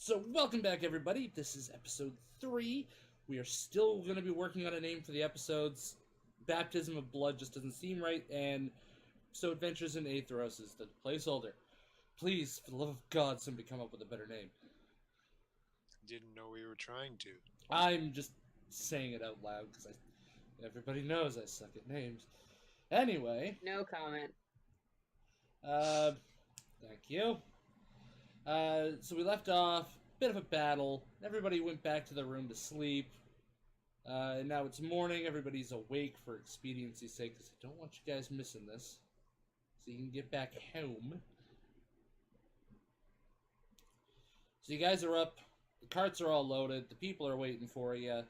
So, welcome back, everybody. This is episode 3. We are still going to be working on a name for the episodes. Baptism of Blood just doesn't seem right, and so Adventures in Aetheros is the placeholder. Please, for the love of God, somebody come up with a better name. Didn't know we were trying to. I'm just saying it out loud because everybody knows I suck at names. Anyway. No comment. Thank you. So we left off, bit of a battle. Everybody went back to their room to sleep. And now it's morning. Everybody's awake for expediency's sake because I don't want you guys missing this. So you can get back home. So you guys are up. The carts are all loaded. The people are waiting for you.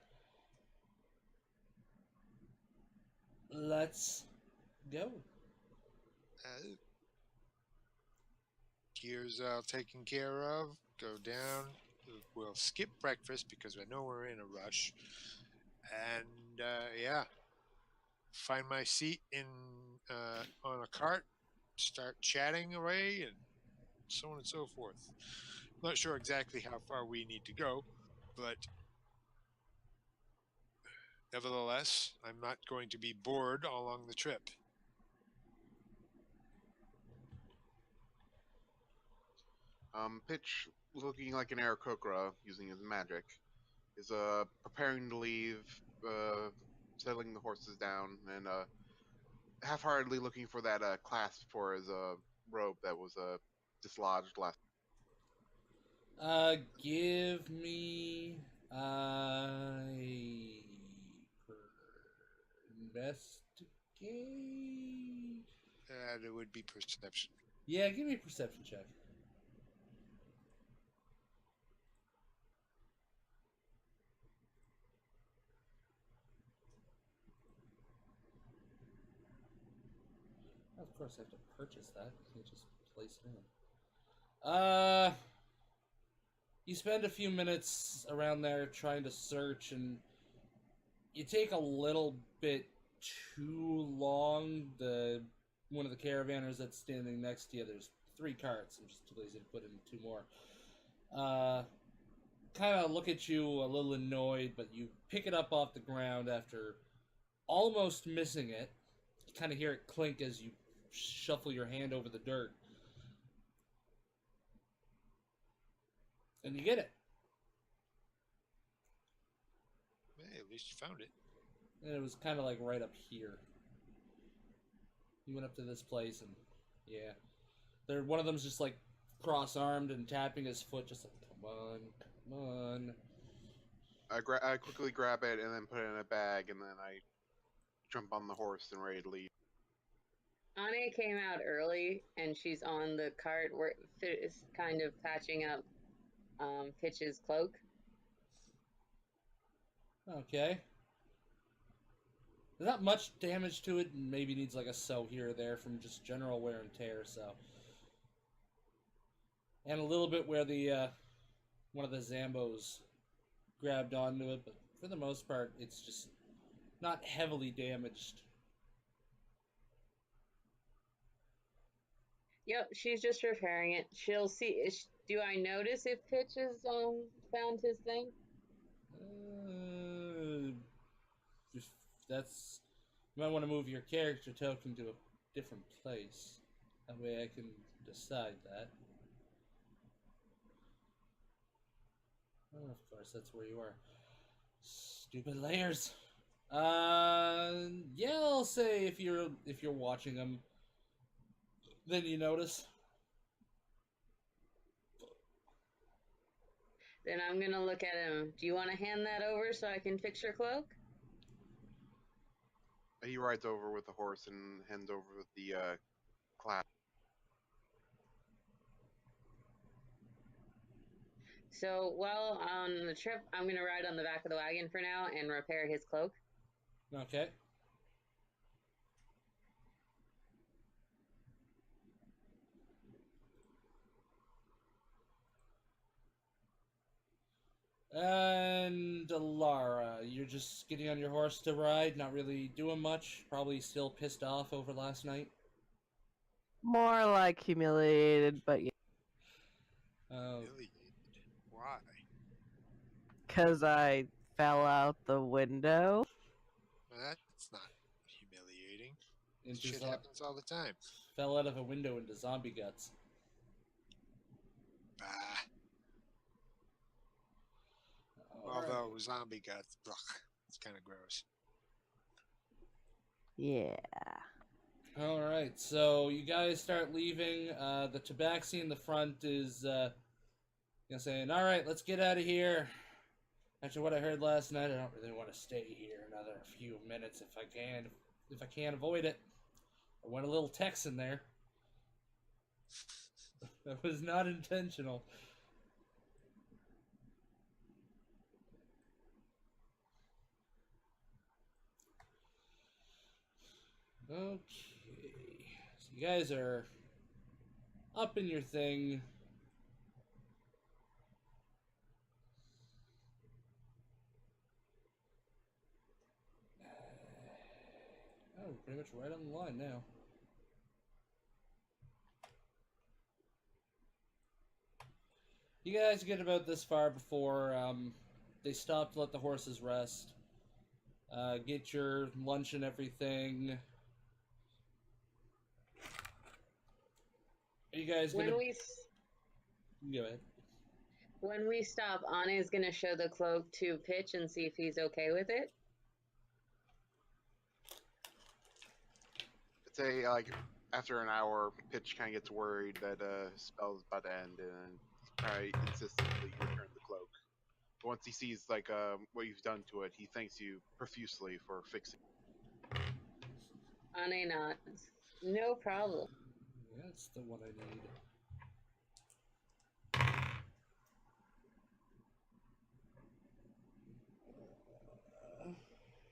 Let's go. Gears all taken care of. Go down. We'll skip breakfast because I know we're in a rush. And yeah, find my seat in on a cart. Start chatting away and so on and so forth. Not sure exactly how far we need to go, but nevertheless, I'm not going to be bored all along the trip. Pitch, looking like an Aarakocra, using his magic, is preparing to leave, settling the horses down, and half-heartedly looking for that clasp for his robe that was dislodged last. Give me investigate. It would be perception. Yeah, give me a perception check. Of course, I have to purchase that. I can't just place it in. You spend a few minutes around there trying to search, and you take a little bit too long. One of the caravanners that's standing next to you, there's 3 carts. I'm just too lazy to put in 2 more. Kind of look at you a little annoyed, but you pick it up off the ground after almost missing it. You kind of hear it clink as you shuffle your hand over the dirt. And you get it. Hey, at least you found it. And it was kind of like right up here. You went up to this place and, yeah. One of them's just like cross-armed and tapping his foot just like, come on, come on. I quickly grab it and then put it in a bag, and then I jump on the horse and ready to leave. Anya came out early, and she's on the cart where is kind of patching up Pitch's cloak. Okay. There's not much damage to it, and maybe needs like a sew here or there from just general wear and tear, so. And a little bit where the one of the Zambos grabbed onto it, but for the most part, it's just not heavily damaged. Yep, she's just repairing it. She'll see. Do I notice if Pitch has found his thing? That's. You might want to move your character token to a different place. That way I can decide that. Oh, of course, that's where you are. Stupid layers. Yeah, I'll say if you're watching them, then you notice. Then I'm gonna look at him. Do you want to hand that over so I can fix your cloak? He rides over with the horse and hands over with the clasp. So while on the trip, I'm gonna ride on the back of the wagon for now and repair his cloak. Okay. And Lara, you're just getting on your horse to ride, not really doing much, probably still pissed off over last night. More like humiliated, but yeah. Humiliated. Why? Why? Because I fell out the window. Well, that's not humiliating. Into Shit happens all the time. fell out of a window into zombie guts. Bah. Alright. Although zombie guts, ugh, it's kind of gross. Yeah. All right, so you guys start leaving. The tabaxi in the front is saying, "All right, let's get out of here." After what I heard last night, I don't really want to stay here another few minutes if I can. If I can't avoid it. I went a little Texan there. That was not intentional. Okay. So you guys are up in your thing. Oh, pretty much right on the line now. You guys get about this far before they stop to let the horses rest. Get your lunch and everything. Are you guys gonna... Go ahead. When we stop, Anna's gonna show the cloak to Pitch and see if he's okay with it. I'd say, like, after an hour, Pitch kind of gets worried that his spell's about to end, and probably insistently return the cloak. But once he sees, like, what you've done to it, he thanks you profusely for fixing it. Anna nods. No problem. That's the one I need.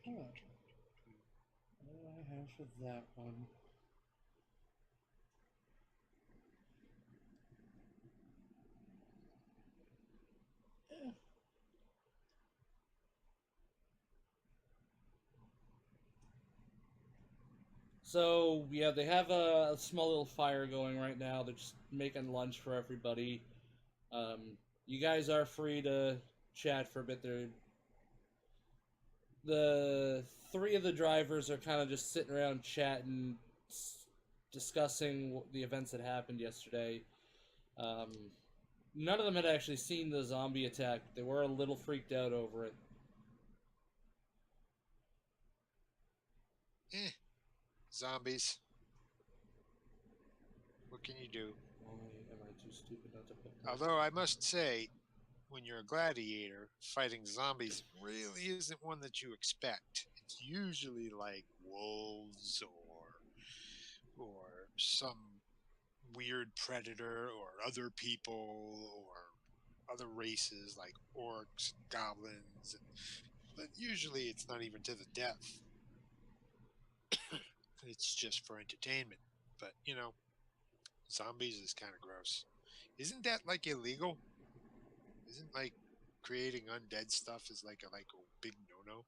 Come on. What do I have for that one? So, yeah, they have a small little fire going right now. They're just making lunch for everybody. You guys are free to chat for a bit. The three of the drivers are kind of just sitting around chatting, discussing the events that happened yesterday. None of them had actually seen the zombie attack. They were a little freaked out over it. Zombies. What can you do? Why am I too stupid not to put that? Although I must say, when you're a gladiator, fighting zombies really isn't one that you expect. It's usually like wolves or some weird predator or other people or other races like orcs, goblins, but usually it's not even to the death. It's just for entertainment. But, zombies is kind of gross. Isn't that like illegal? Isn't like creating undead stuff is like a big no-no?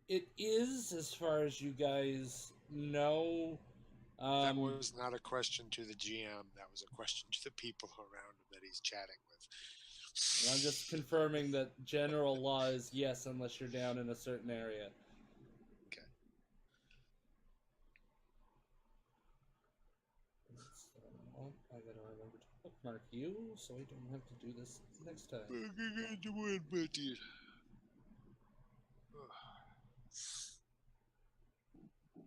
It is, as far as you guys know. That was not a question to the GM. That was a question to the people around him that he's chatting with. I'm just confirming that general law is yes, unless you're down in a certain area. Okay. I gotta remember to bookmark you, so I don't have to do this next time.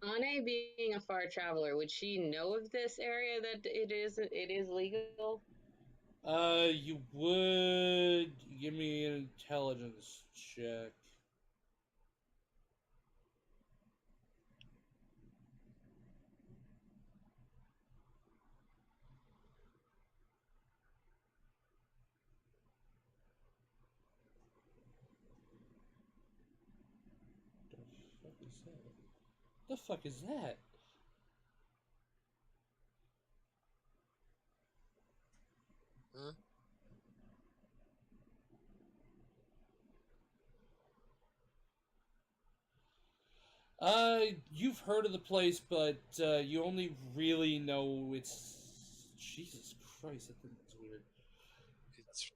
Anna, being a far traveler, would she know of this area that it is legal? You would give me an intelligence check. The fuck is that? Huh? You've heard of the place, but you only really know it's... Jesus Christ, I think that's weird. It's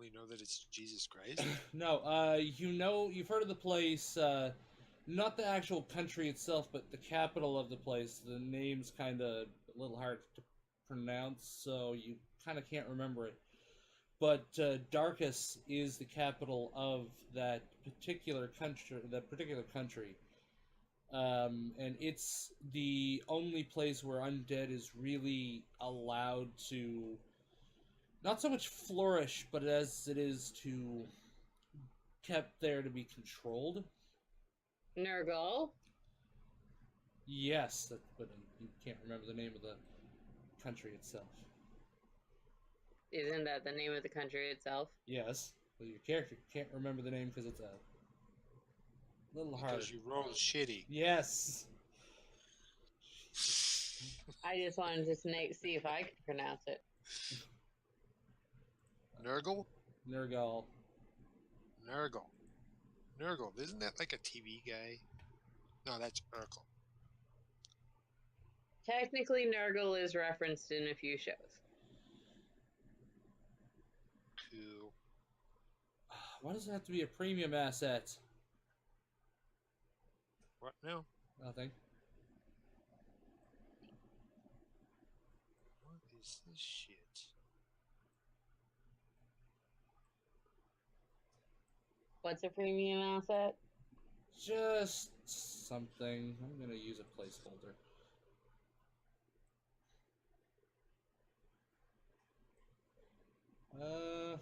only know that it's Jesus Christ. No, you've heard of the place, not the actual country itself, but the capital of the place. The name's kind of a little hard to pronounce, so you kind of can't remember it. But Darkus is the capital of that particular country. And it's the only place where undead is really allowed to not so much flourish, but as it is to kept there to be controlled. Nurgle? Yes, but you can't remember the name of the country itself. Isn't that the name of the country itself? Yes, but your character can't remember the name because it's a little hard. Because you rolled shitty. Yes. I just wanted to see if I could pronounce it. Nurgle? Nurgle. Nurgle. Isn't that like a TV guy? No, that's Urkel. Technically, Nurgle is referenced in a few shows. Cool. Why does it have to be a premium asset? What now? Nothing. What is this shit? What's a premium asset? Just something. I'm gonna use a placeholder. I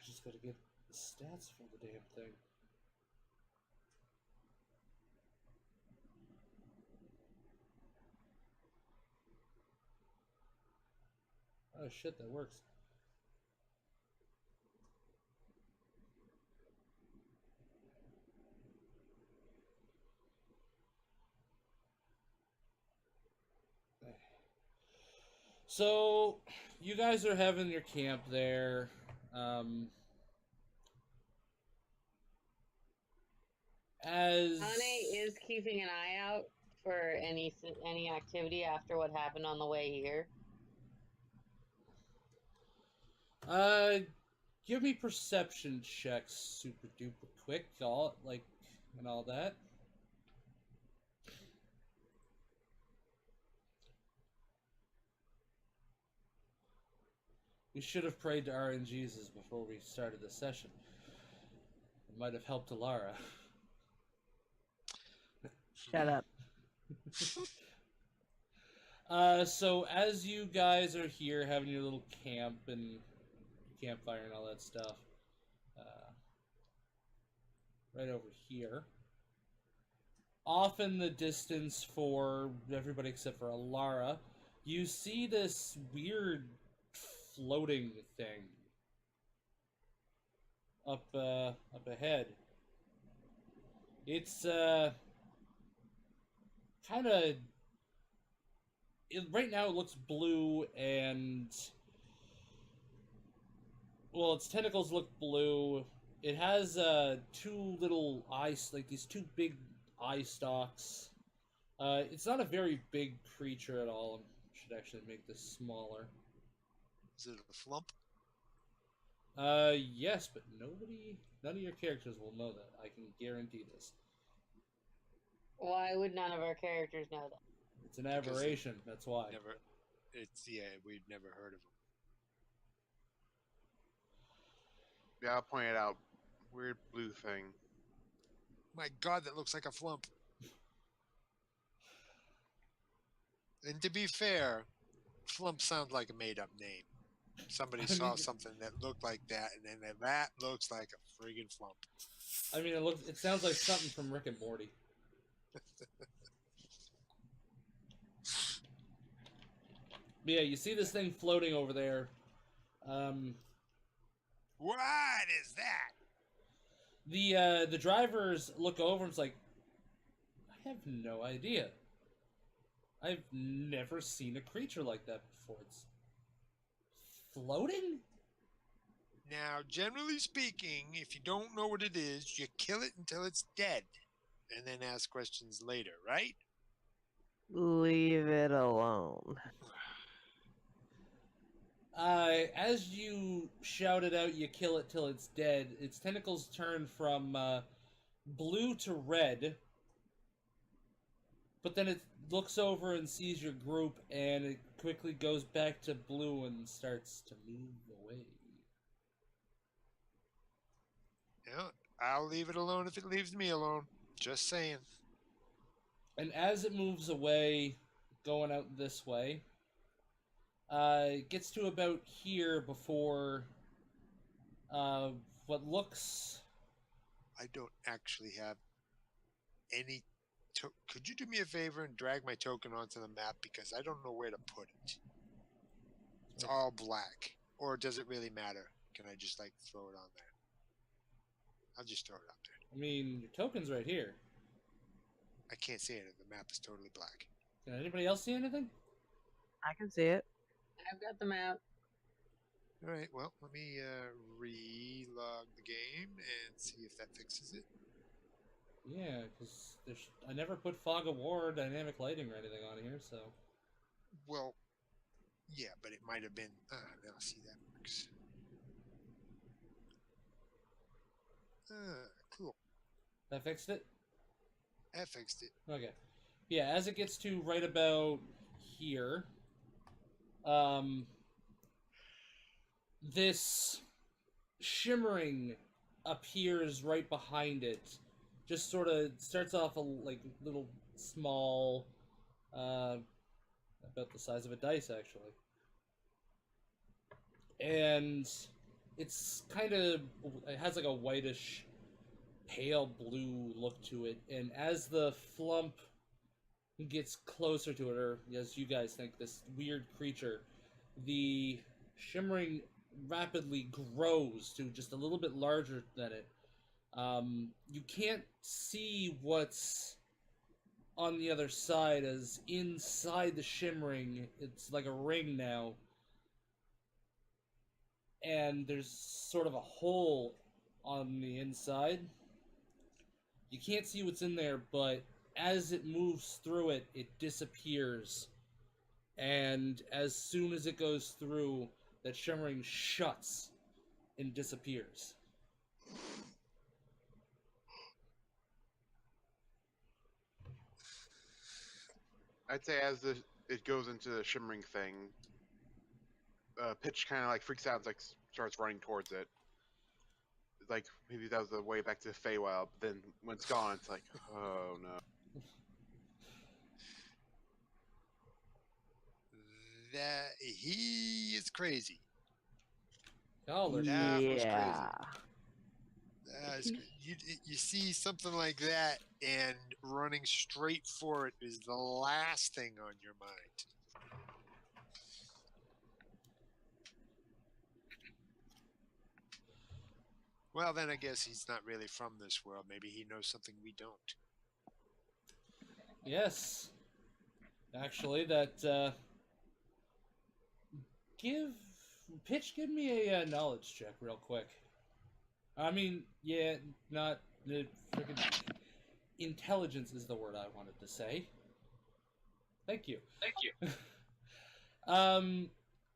just gotta get the stats for the damn thing. Oh shit, that works. So, you guys are having your camp there. As Ane is keeping an eye out for any activity after what happened on the way here. Give me perception checks, super duper quick, and all that. We should have prayed to RNGesus before we started the session. It might have helped Alara. Shut up. So as you guys are here having your little camp and campfire and all that stuff, right over here, off in the distance for everybody except for Alara, you see this weird floating thing up ahead. It's kind of right now it looks blue and well, its tentacles look blue. It has two little eyes, like these two big eye stalks. It's not a very big creature at all. I should actually make this smaller. Is it a flump? Yes, but none of your characters will know that. I can guarantee this. Why would none of our characters know that? It's an aberration, that's why. We've never heard of him. Yeah, I'll point it out. Weird blue thing. My God, that looks like a flump. And to be fair, flump sounds like a made-up name. Somebody saw something that looked like that, and then that looks like a friggin' flump. I mean, it sounds like something from Rick and Morty. But yeah, you see this thing floating over there. What is that? The drivers look over and it's like, I have no idea. I've never seen a creature like that before. It's floating? Now, generally speaking, if you don't know what it is, you kill it until it's dead, and then ask questions later, right? Leave it alone. As you shout it out, you kill it till it's dead. Its tentacles turn from blue to red, but then it looks over and sees your group, and it quickly goes back to blue and starts to move away. Yeah, I'll leave it alone if it leaves me alone. Just saying. And as it moves away, going out this way, it gets to about here before what looks... I don't actually have any... Could you do me a favor and drag my token onto the map? Because I don't know where to put it. It's all black. Or does it really matter? Can I just, like, throw it on there? I'll just throw it up there. I mean, your token's right here. I can't see it. The map is totally black. Can anybody else see anything? I can see it. I've got the map. All right, well, let me re-log the game and see if that fixes it. Yeah, because I never put Fog of War, dynamic lighting, or anything on here, so... Well, yeah, but it might have been... now see, that works. Cool. That fixed it? That fixed it. Okay. Yeah, as it gets to right about here, this shimmering appears right behind it. Just sort of starts off a little small, about the size of a dice, actually. And it's kind of, it has like a whitish, pale blue look to it. And as the Flumph gets closer to it, or as you guys think, this weird creature, the shimmering rapidly grows to just a little bit larger than it. You can't see what's on the other side, as inside the shimmering, it's like a ring now. And there's sort of a hole on the inside. You can't see what's in there, but as it moves through it, it disappears. And as soon as it goes through, that shimmering shuts and disappears. I'd say as it goes into the shimmering thing, Pitch kind of like freaks out and like starts running towards it. Like maybe that was the way back to the Feywild, but then when it's gone, it's like, oh no. That he is crazy. Oh, there's That was Yeah. That's you see something like that, and running straight for it is the last thing on your mind. Well, then I guess he's not really from this world. Maybe he knows something we don't. Yes. Actually, that, give me a knowledge check real quick. I mean, yeah, not the freaking... Intelligence is the word I wanted to say. Thank you.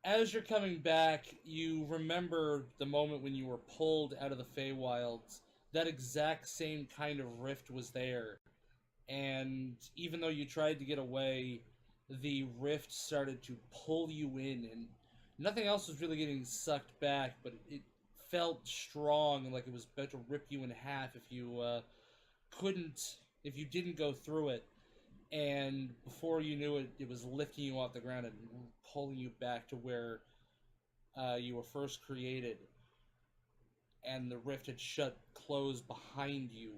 As you're coming back, you remember the moment when you were pulled out of the Feywilds. That exact same kind of rift was there. And even though you tried to get away, the rift started to pull you in, and nothing else was really getting sucked back, but it felt strong and like it was about to rip you in half if you if you didn't go through it. And before you knew it, it was lifting you off the ground and pulling you back to where you were first created. And the rift had closed behind you.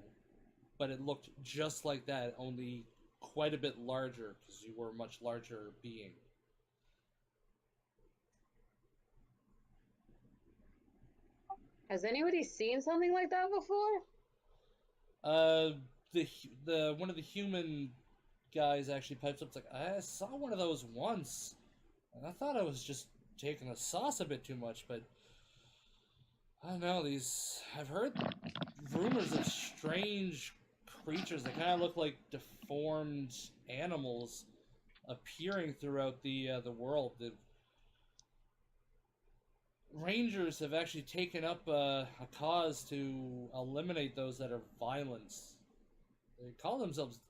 But it looked just like that, only quite a bit larger, because you were a much larger being. Has anybody seen something like that before? The one of the human guys actually pipes up. It's like, I saw one of those once, and I thought I was just taking the sauce a bit too much, but I don't know. I've heard rumors of strange creatures that kind of look like deformed animals appearing throughout the world. rangers have actually taken up a cause to eliminate those that are violent. They call themselves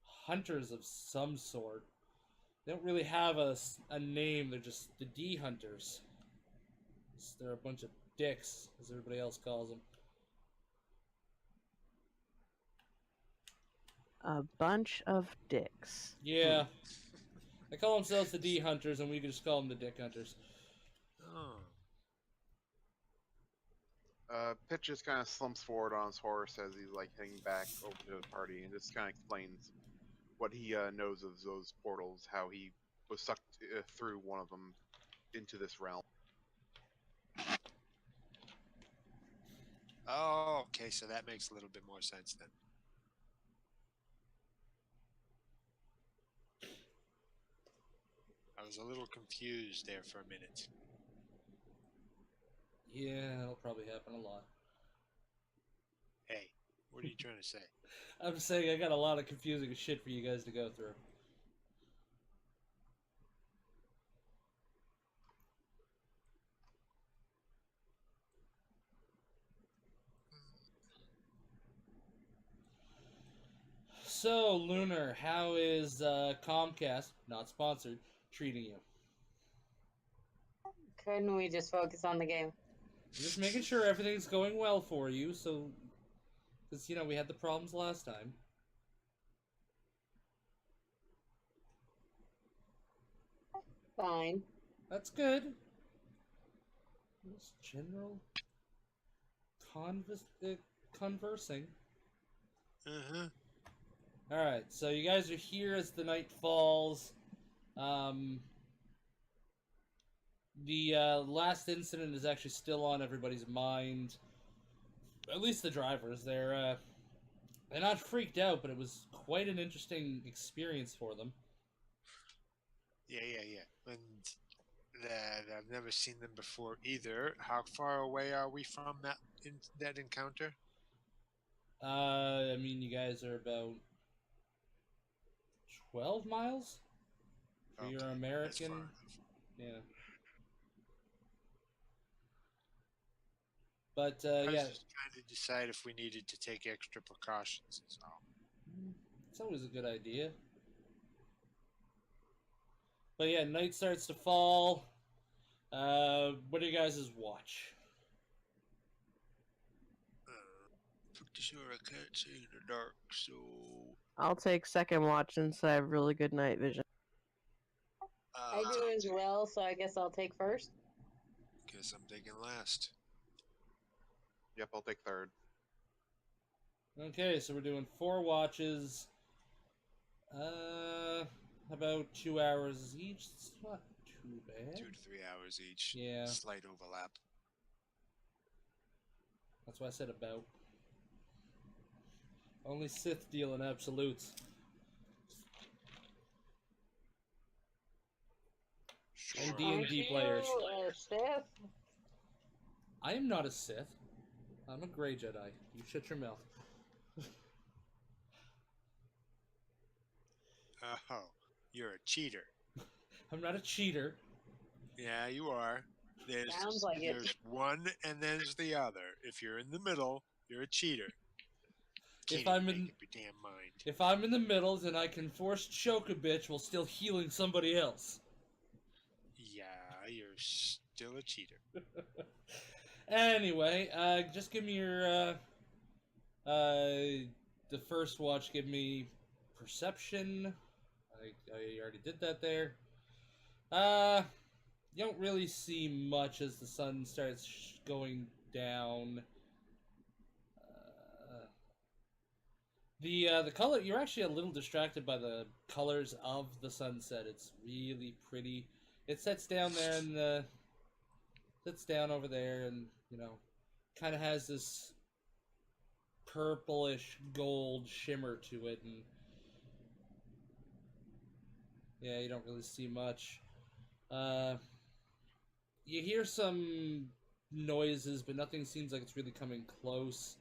hunters of some sort. They don't really have a name, they're just the D hunters. They're a bunch of dicks, as everybody else calls them. A bunch of dicks. Yeah. They call themselves the D hunters, and we can just call them the dick hunters. Oh. Pitch just kind of slumps forward on his horse as he's like heading back over to the party, and just kind of explains what he knows of those portals, how he was sucked through one of them into this realm. Oh, okay, so that makes a little bit more sense then. I was a little confused there for a minute. Yeah, that'll probably happen a lot. Hey, what are you trying to say? I'm saying I got a lot of confusing shit for you guys to go through. So, Lunar, how is Comcast, not sponsored, treating you? Couldn't we just focus on the game? I'm just making sure everything's going well for you, so... Because, you know, we had the problems last time. Fine. That's good. Just general... conversing. Uh-huh. Alright, so you guys are here as the night falls. The last incident is actually still on everybody's mind. At least the drivers. They're not freaked out, but it was quite an interesting experience for them. Yeah. And that I've never seen them before either. How far away are we from that encounter? I mean, you guys are about 12 miles? For your Okay, that's American... far enough. Yeah. But, I was yeah. just trying to decide if we needed to take extra precautions. So. It's always a good idea. But yeah, night starts to fall. What do you guys' watch? Pretty sure I can't see in the dark, so... I'll take second watch since I have really good night vision. I do as well, so I guess I'll take first. Guess I'm taking last. Yep, I'll take third. Okay, so we're doing 4 watches. About 2 hours each. It's not too bad. 2 to 3 hours each. Yeah. Slight overlap. That's why I said about. Only Sith deal in absolutes. Sure. And D&D players. Aren't you a Sith? I am not a Sith. I'm a Grey Jedi. You shut your mouth. Oh, you're a cheater. I'm not a cheater. Yeah, you are. Sounds like it. There's one and there's the other. If you're in the middle, you're a cheater. Can't I'm even in- make up your damn mind. If I'm in the middle, then I can force choke a bitch while still healing somebody else. Yeah, you're still a cheater. Anyway, just give me your, the first watch, give me perception. I already did that there. You don't really see much as the sun starts going down. The color, you're actually a little distracted by the colors of the sunset. It's really pretty. It sets down there and sits down over there and, you know, kind of has this purplish gold shimmer to it, and yeah, you don't really see much. You hear some noises, but nothing seems like it's really coming close.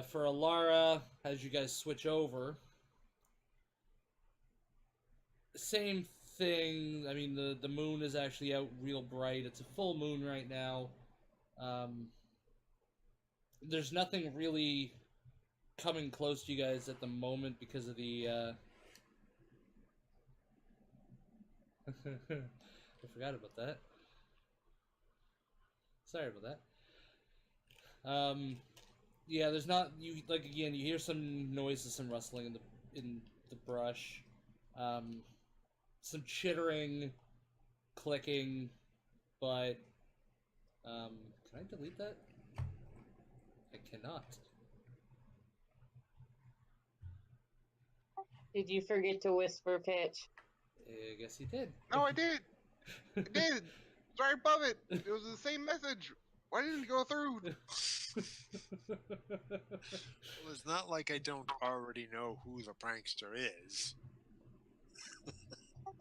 For Alara, as you guys switch over, same thing. I mean, the moon is actually out real bright. It's a full moon right now. There's nothing really coming close to you guys at the moment because of the. I forgot about that. Sorry about that. Yeah, there's not you like again. You hear some noises, some rustling in the brush, some chittering, clicking, but can I delete that? I cannot. Did you forget to whisper pitch? I guess he did. No, I did. I did. It's right above it. It was the same message. Why didn't it go through? Well, it's not like I don't already know who the prankster is.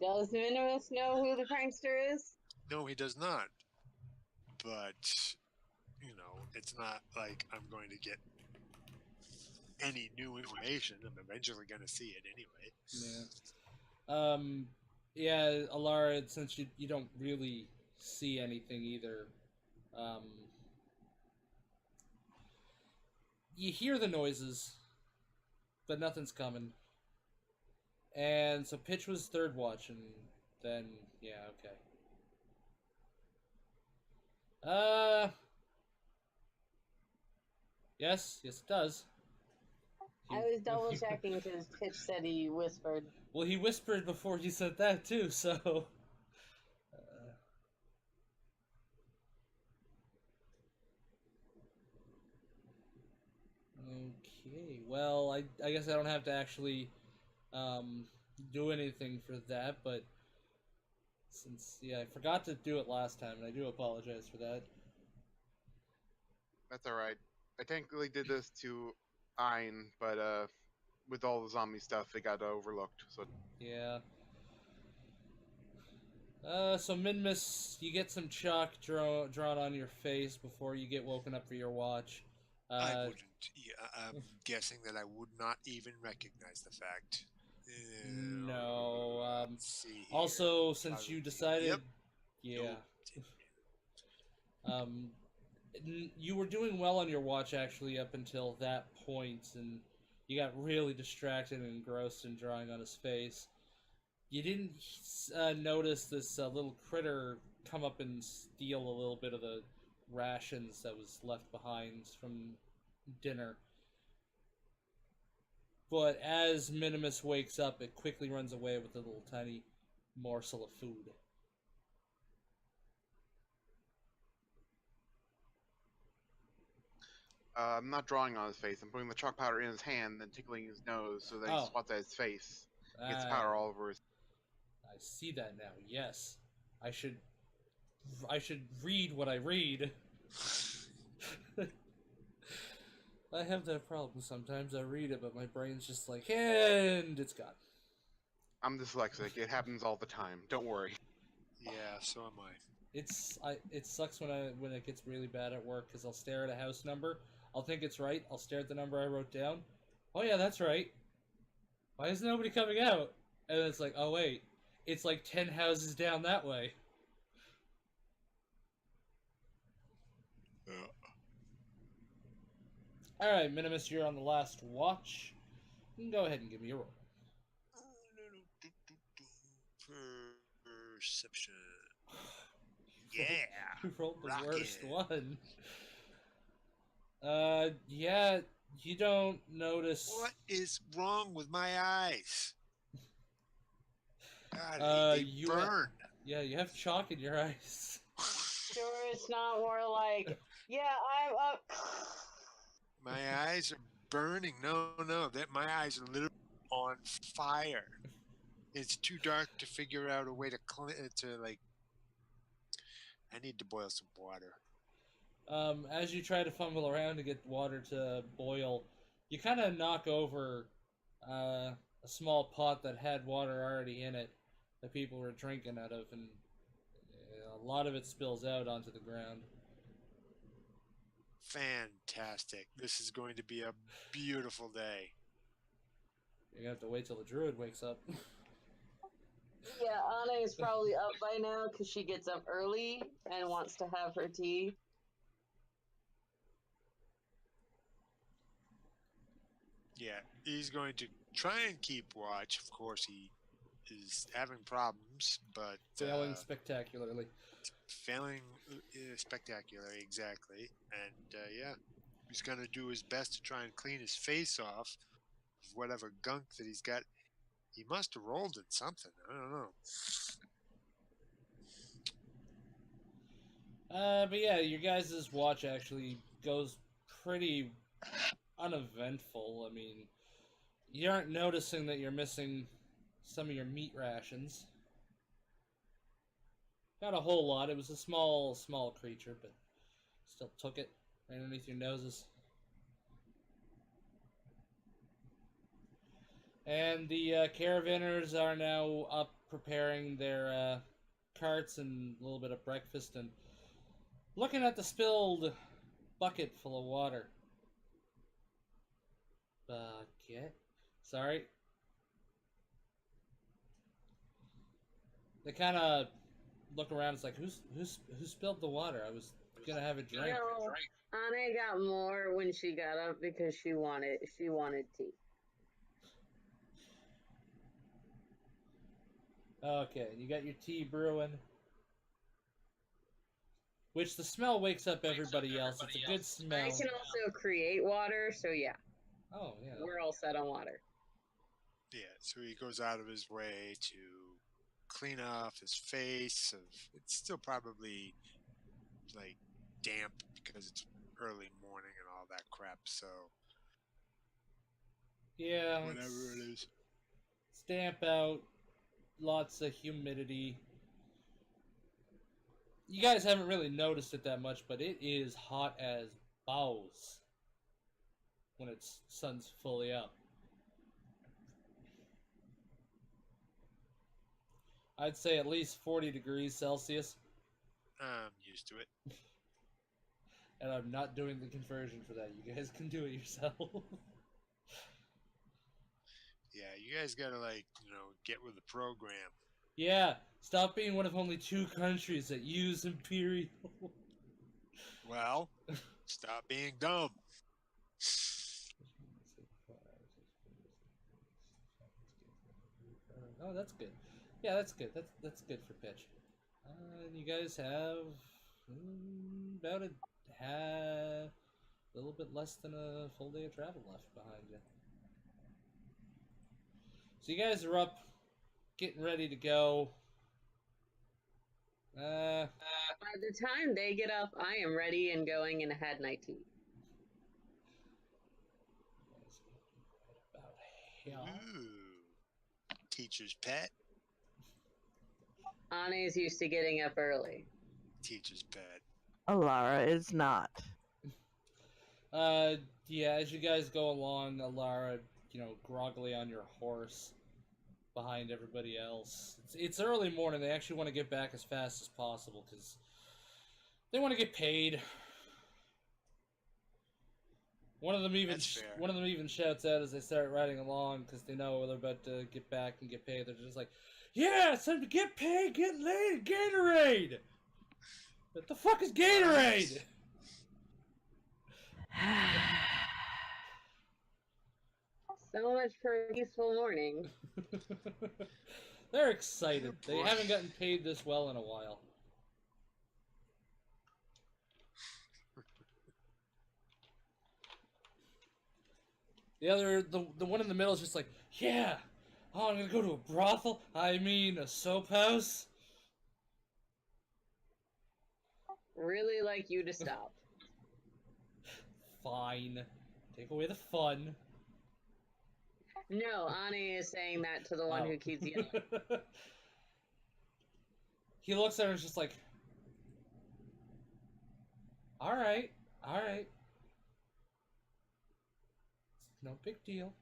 Does Minimus know who the prankster is? No, he does not. But, you know, it's not like I'm going to get any new information. I'm eventually going to see it anyway. Yeah. Yeah, Alara, since you don't really see anything either, you hear the noises, but nothing's coming. And so Pitch was third watch, and then, yeah, okay. Yes, it does. I was double checking because Pitch said he whispered. Well, he whispered before he said that, too, so... Okay, well, I guess I don't have to actually do anything for that, but since, yeah, I forgot to do it last time, and I do apologize for that. That's alright. I technically did this to Ein, but with all the zombie stuff, it got overlooked. So Yeah. So Minmus, you get some chalk drawn on your face before you get woken up for your watch. I wouldn't. Yeah, I'm guessing that I would not even recognize the fact. No. Let's see here. Also, since you decided, Yep. yeah. You were doing well on your watch actually up until that point, and you got really distracted and engrossed in drawing on his face. You didn't notice this little critter come up and steal a little bit of the rations that was left behind from dinner. But as Minimus wakes up, it quickly runs away with a little tiny morsel of food. I'm not drawing on his face. I'm putting the chalk powder in his hand, then tickling his nose so that he swats at his face. He gets powder all over his. I see that now. Yes, I should read what I read. I have that problem sometimes. I read it, but my brain's just like, and it's gone. I'm dyslexic. It happens all the time. Don't worry. Yeah, so am I. It sucks when it gets really bad at work because I'll stare at a house number. I'll think it's right. I'll stare at the number I wrote down. Oh yeah, that's right. Why is nobody coming out? And it's like, oh wait, it's like 10 houses down that way. Alright, Minimus, you're on the last watch. You can go ahead and give me a roll. Perception. Yeah. You rolled the Rocket. worst one. Yeah, you don't notice. What is wrong with my eyes? God, they you burn. Yeah, you have chalk in your eyes. Sure, it's not more like, yeah, I'm up. My eyes are burning. No, that my eyes are literally on fire. It's too dark to figure out a way to I need to boil some water. As you try to fumble around to get water to boil, you kind of knock over a small pot that had water already in it that people were drinking out of, and a lot of it spills out onto the ground. Fantastic. This is going to be a beautiful day. You're gonna have to wait till the druid wakes up. Yeah, Anna is probably up by now because she gets up early and wants to have her tea. Yeah, he's going to try and keep watch. Of course, he is having problems, but Failing spectacularly. failing spectacularly, exactly. And yeah, he's going to do his best to try and clean his face off of whatever gunk that he's got. He must have rolled in something. I don't know. But yeah, your guys' watch actually goes pretty uneventful. I mean, you aren't noticing that you're missing some of your meat rations. Not a whole lot. It was a small creature, but still took it right underneath your noses. And the caravanners are now up preparing their carts and a little bit of breakfast and looking at the spilled bucket full of water. Bucket? Sorry. They kind of look around. It's like, who spilled the water? I was gonna have a drink. No, Anna got more when she got up because she wanted tea. Okay, you got your tea brewing. Which the smell wakes up everybody else. It's a good smell. I can also create water, so yeah, Oh, yeah. we're all set on water. Yeah, so he goes out of his way to clean off his face. It's still probably like damp because it's early morning and all that crap. So Yeah, whatever it is. it's damp out. Lots of humidity. You guys haven't really noticed it that much, but it is hot as balls when it's sun's fully up. I'd say at least 40 degrees Celsius, I'm used to it. and I'm not doing the conversion for that. You guys can do it yourself. Yeah, you guys gotta get with the program. Yeah, stop being one of only 2 countries that use Imperial. Well, stop being dumb. Oh, that's good. Yeah, that's good. That's good for pitch. You guys have about a little bit less than a full day of travel left behind you. So you guys are up, getting ready to go. By the time they get up, I am ready and going and had my tea. About here. Ooh, teacher's pet. Anna's used to getting up early. Teacher's pet. Alara is not. Yeah, as you guys go along, Alara, groggily on your horse behind everybody else. It's early morning. They actually want to get back as fast as possible because they want to get paid. One of them even shouts out as they start riding along because they know they're about to get back and get paid. They're just like, "Yeah, it's time to get paid, get laid, Gatorade." What the fuck is Gatorade? So much for a peaceful morning. They're excited. They haven't gotten paid this well in a while. The one in the middle is just like, yeah, oh, I'm gonna go to a brothel. I mean, a soap house. Really like you to stop. Fine, take away the fun. No, Ani is saying that to the one who keeps yelling. He looks at her and is just like, all right. No big deal.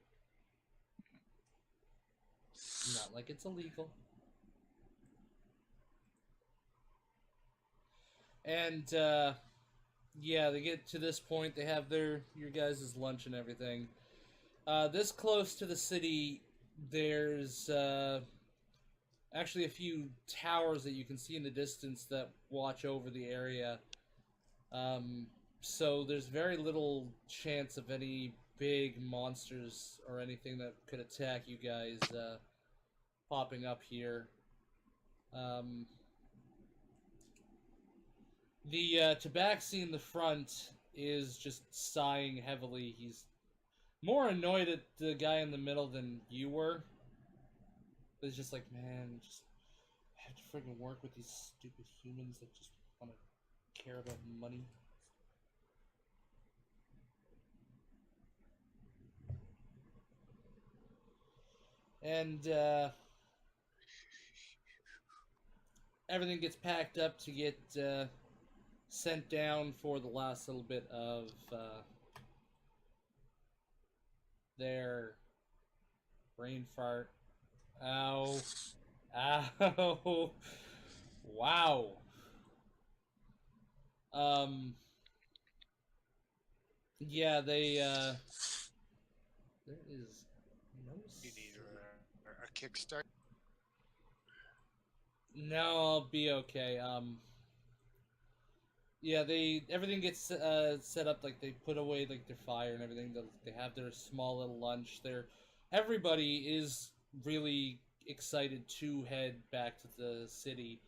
Not like it's illegal. And, yeah, they get to this point, they have your guys' lunch and everything. This close to the city, there's, actually a few towers that you can see in the distance that watch over the area. So there's very little chance of any big monsters or anything that could attack you guys popping up here. The Tabaxi in the front is just sighing heavily. He's more annoyed at the guy in the middle than you were. It's just like, man, just have to friggin' work with these stupid humans that just want to care about money. And everything gets packed up to get sent down for the last little bit of their brain fart. Ow. Ow. Wow. Yeah, they, there is no... You need a kickstart. No, I'll be okay. Yeah, everything gets set up, like, they put away, like, their fire and everything. They have their small little lunch. Everybody is really excited to head back to the city.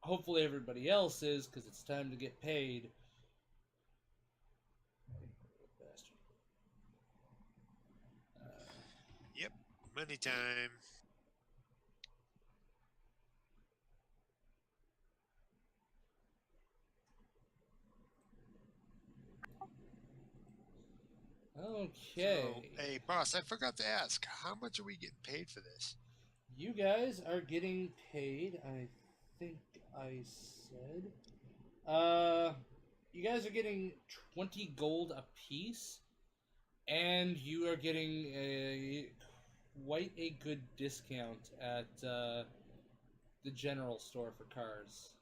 Hopefully everybody else is, because it's time to get paid. Bastard. Yep, money time. Okay. So, hey, boss, I forgot to ask, how much are we getting paid for this? You guys are getting paid, I think I said. You guys are getting 20 gold apiece, and you are getting quite a good discount at the general store for cars.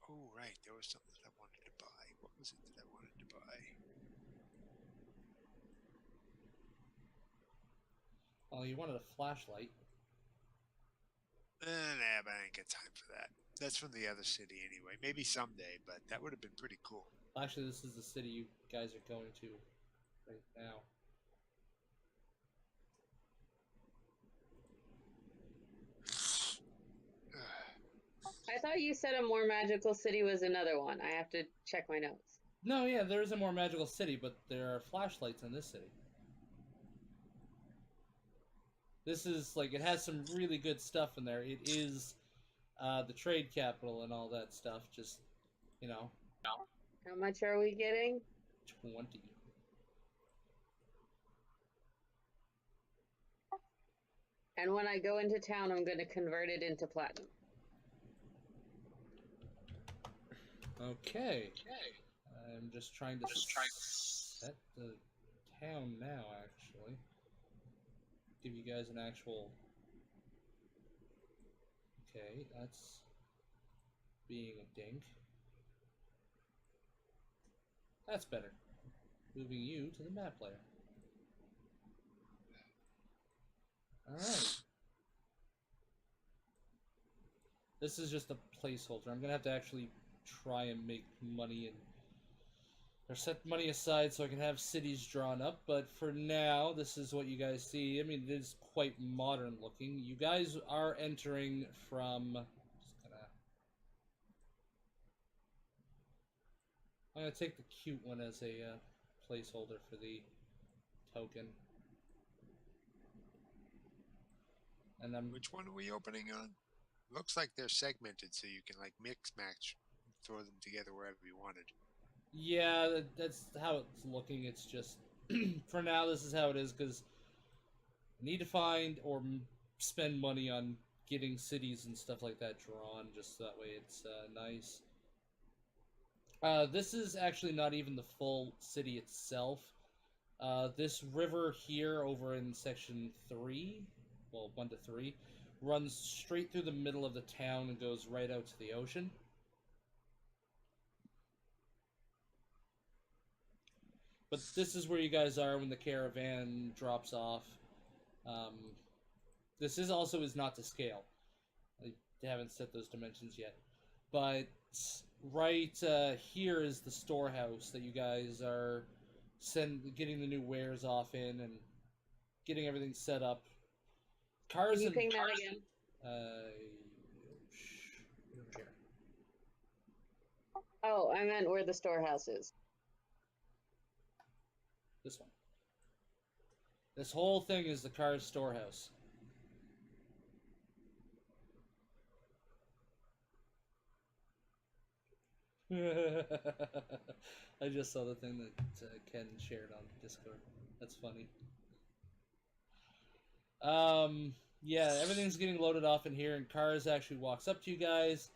Oh, right, there was something that I wanted to buy. What was it that I wanted to buy? Oh, you wanted a flashlight. Nah, but I ain't got time for that. That's from the other city anyway. Maybe someday, but that would have been pretty cool. Actually, this is the city you guys are going to right now. I thought you said a more magical city was another one. I have to check my notes. No, yeah, there is a more magical city, but there are flashlights in this city. This is, like, it has some really good stuff in there. It is the trade capital and all that stuff, just, you know. How much are we getting? 20. And when I go into town, I'm going to convert it into platinum. Okay. I'm just trying to set the town now, actually. Give you guys an actual... Okay, that's being a dink. That's better. Moving you to the map layer. Alright. This is just a placeholder. I'm gonna have to actually try and make money and or set money aside so I can have cities drawn up, but for now, this is what you guys see. I mean, it is quite modern looking. You guys are entering from... I'm gonna take the cute one as a placeholder for the token. And I'm... Which one are we opening on? Looks like they're segmented, so you can, like, mix, match, throw them together wherever you wanted. Yeah, that's how it's looking. It's just, for now, this is how it is, because I need to find or spend money on getting cities and stuff like that drawn, just so that way it's nice. This is actually not even the full city itself. This river here over in section 3, well, 1 to 3, runs straight through the middle of the town and goes right out to the ocean. But this is where you guys are when the caravan drops off. This is not to scale. They haven't set those dimensions yet. But right here is the storehouse that you guys are getting the new wares off in and getting everything set up. Cars Can you and ping that again? Here. Oh, I meant where the storehouse is. This one. This whole thing is the car's storehouse. I just saw the thing that Ken shared on Discord. That's funny. Yeah, everything's getting loaded off in here, and Cars actually walks up to you guys,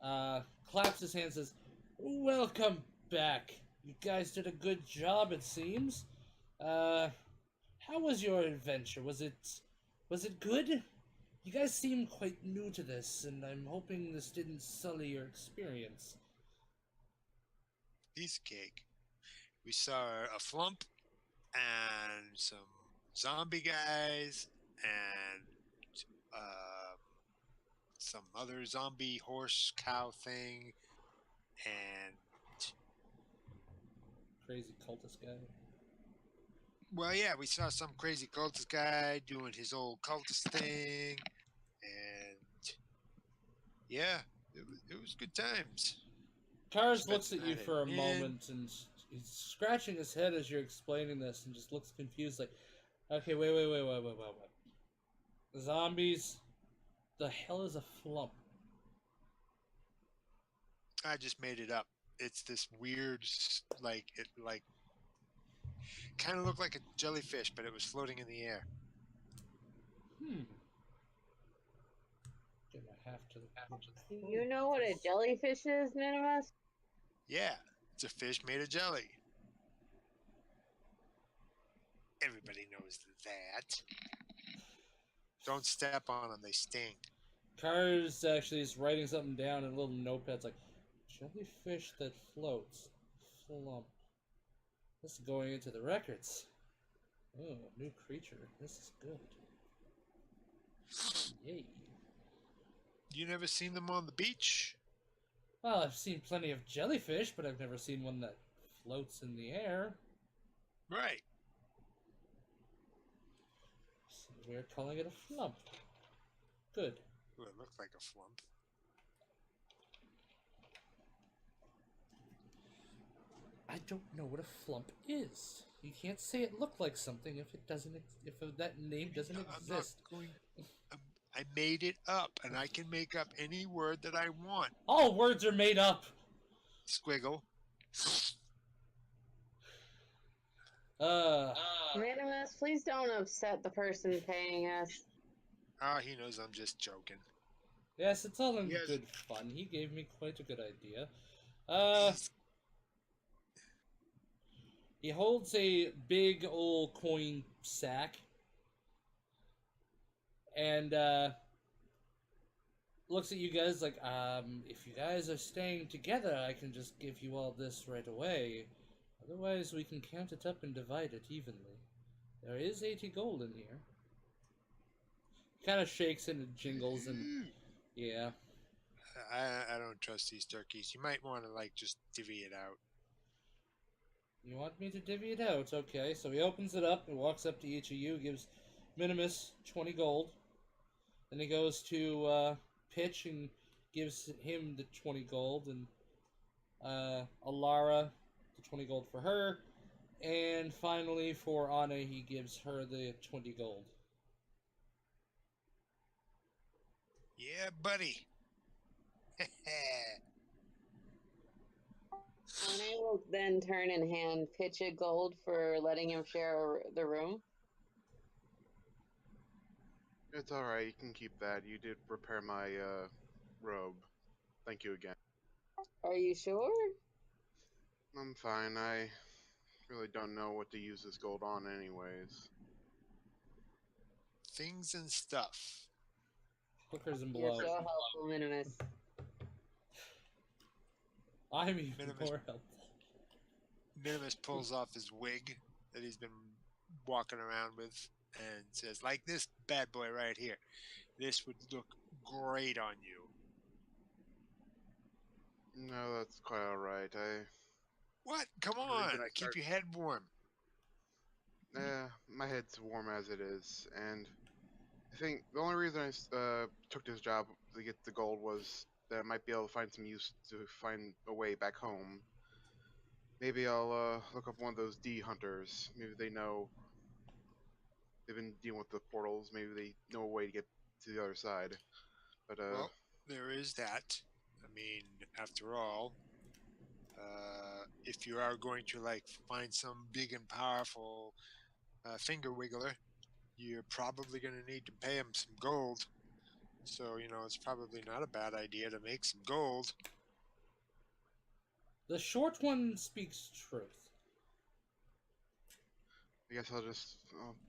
claps his hands, says, "Welcome back. You guys did a good job, it seems. How was your adventure? Was it good? You guys seem quite new to this, and I'm hoping this didn't sully your experience." Piece of cake. We saw a Flumph and some zombie guys and some other zombie horse cow thing and Crazy cultist guy. well, yeah, we saw some crazy cultist guy doing his old cultist thing, and yeah, it was good times. Cars Spent looks the at you night for a at inn. moment, and he's scratching his head as you're explaining this, and just looks confused, like, "Okay, wait. Zombies? The hell is a Flumph?" I just made it up. It's this weird, kind of looked like a jellyfish, but it was floating in the air. Gonna have to. Do you know what a jellyfish is, Minimus? Yeah, it's a fish made of jelly. Everybody knows that. Don't step on them; they sting. Cars actually is writing something down in a little notepad. It's like, jellyfish that floats. Flumph. This is going into the records. Oh, new creature. This is good. Yay. You never seen them on the beach? Well, I've seen plenty of jellyfish, but I've never seen one that floats in the air. Right. So we're calling it a Flumph. Good. Ooh, it looked like a Flumph. I don't know what a Flumph is. You can't say it looked like something if it doesn't. If that name doesn't I'm exist. not going. I made it up, and I can make up any word that I want. All words are made up. Squiggle. Minimus, please don't upset the person paying us. Oh, he knows I'm just joking. Yes, it's all in Yes. good fun. He gave me quite a good idea. He holds a big old coin sack and looks at you guys like, if you guys are staying together, I can just give you all this right away. Otherwise, we can count it up and divide it evenly. There is 80 gold in here. Kind of shakes and it jingles and yeah. I don't trust these turkeys. You might want to just divvy it out. You want me to divvy it out? Okay, so he opens it up and walks up to each of you, gives Minimus 20 gold. Then he goes to Pitch and gives him the 20 gold, and Alara the 20 gold for her. And finally, for Anna, he gives her the 20 gold. Yeah, buddy. Anna will then turn and hand Pitch a gold for letting him share the room. It's alright, you can keep that. You did repair my robe. Thank you again. Are you sure? I'm fine. I really don't know what to use this gold on anyways. Things and stuff. Hookers and You're blow. so helpful, Minimus. I'm even Minimus. more helpful. Minimus pulls off his wig that he's been walking around with and says, like this bad boy right here. This would look great on you. No, that's quite all right. What? Come The on. reason I Keep start- your head warm. My head's warm as it is, and I think the only reason I took this job to get the gold was that I might be able to find some use to find a way back home. Maybe I'll look up one of those D hunters. Maybe they know. They've been dealing with the portals. Maybe they know a way to get to the other side. But Well, there is that. I mean, after all, if you are going to like find some big and powerful finger wiggler, you're probably going to need to pay him some gold. So, you know, it's probably not a bad idea to make some gold. The short one speaks truth. I guess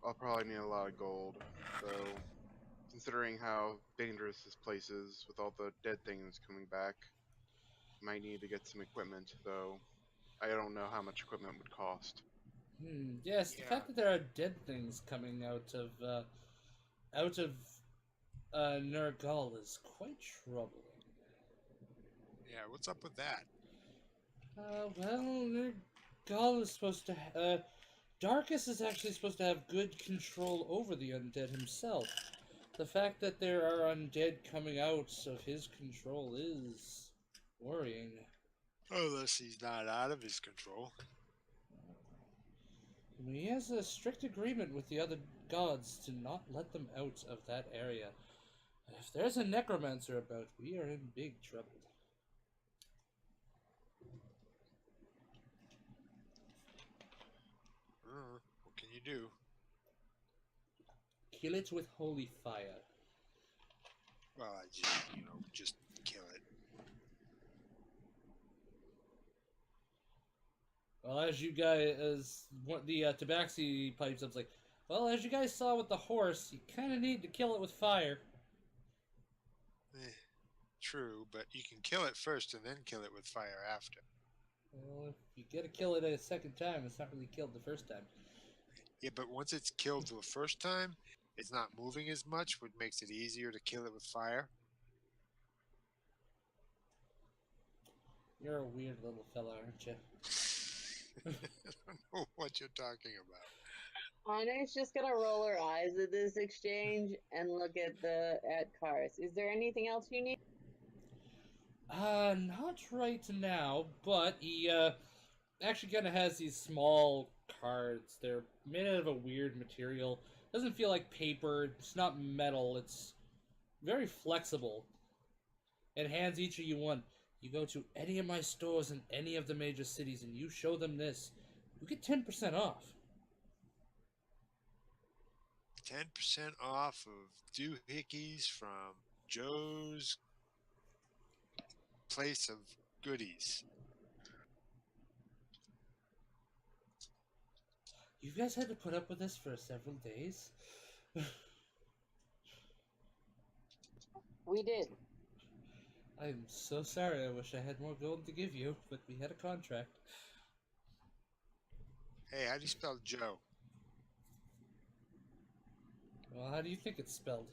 I'll probably need a lot of gold. So, considering how dangerous this place is with all the dead things coming back, might need to get some equipment. Though I don't know how much equipment would cost. Yes, the Yeah. fact that there are dead things coming out of Nergal is quite troubling. Yeah, what's up with that? Well, Nergal is supposed to. Darkus is actually supposed to have good control over the undead himself. The fact that there are undead coming out of his control is worrying. Unless he's not out of his control. He has a strict agreement with the other gods to not let them out of that area. If there's a necromancer about, we are in big trouble. What can you do? Kill it with holy fire. Well, I just, just kill it. Well, as you guys, the Tabaxi pipes up, like, well, as you guys saw with the horse, you kind of need to kill it with fire. True, but you can kill it first and then kill it with fire after. Well, if you gotta kill it a second time, it's not really killed the first time. Yeah, but once it's killed the first time, it's not moving as much, which makes it easier to kill it with fire. You're a weird little fella, aren't you? I don't know what you're talking about. Ana's just gonna roll her eyes at this exchange and look at Karis. Is there anything else you need? Not right now, but he, actually kind of has these small cards. They're made out of a weird material. Doesn't feel like paper. It's not metal. It's very flexible. And hands each of you one. You go to any of my stores in any of the major cities and you show them this, you get 10% off. 10% off of doohickeys from Joe's place of goodies. You guys had to put up with this for several days? We did. I'm so sorry. I wish I had more gold to give you, but we had a contract. Hey, how do you spell Joe? Well, how do you think it's spelled?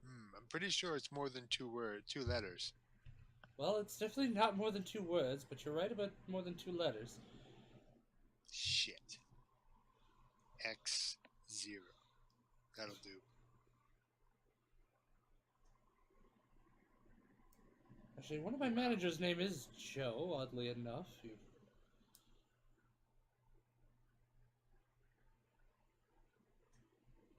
I'm pretty sure it's more than two letters. Well, it's definitely not more than 2 words, but you're right about more than 2 letters. Shit. X0. That'll do. Actually, one of my managers' name is Joe, oddly enough.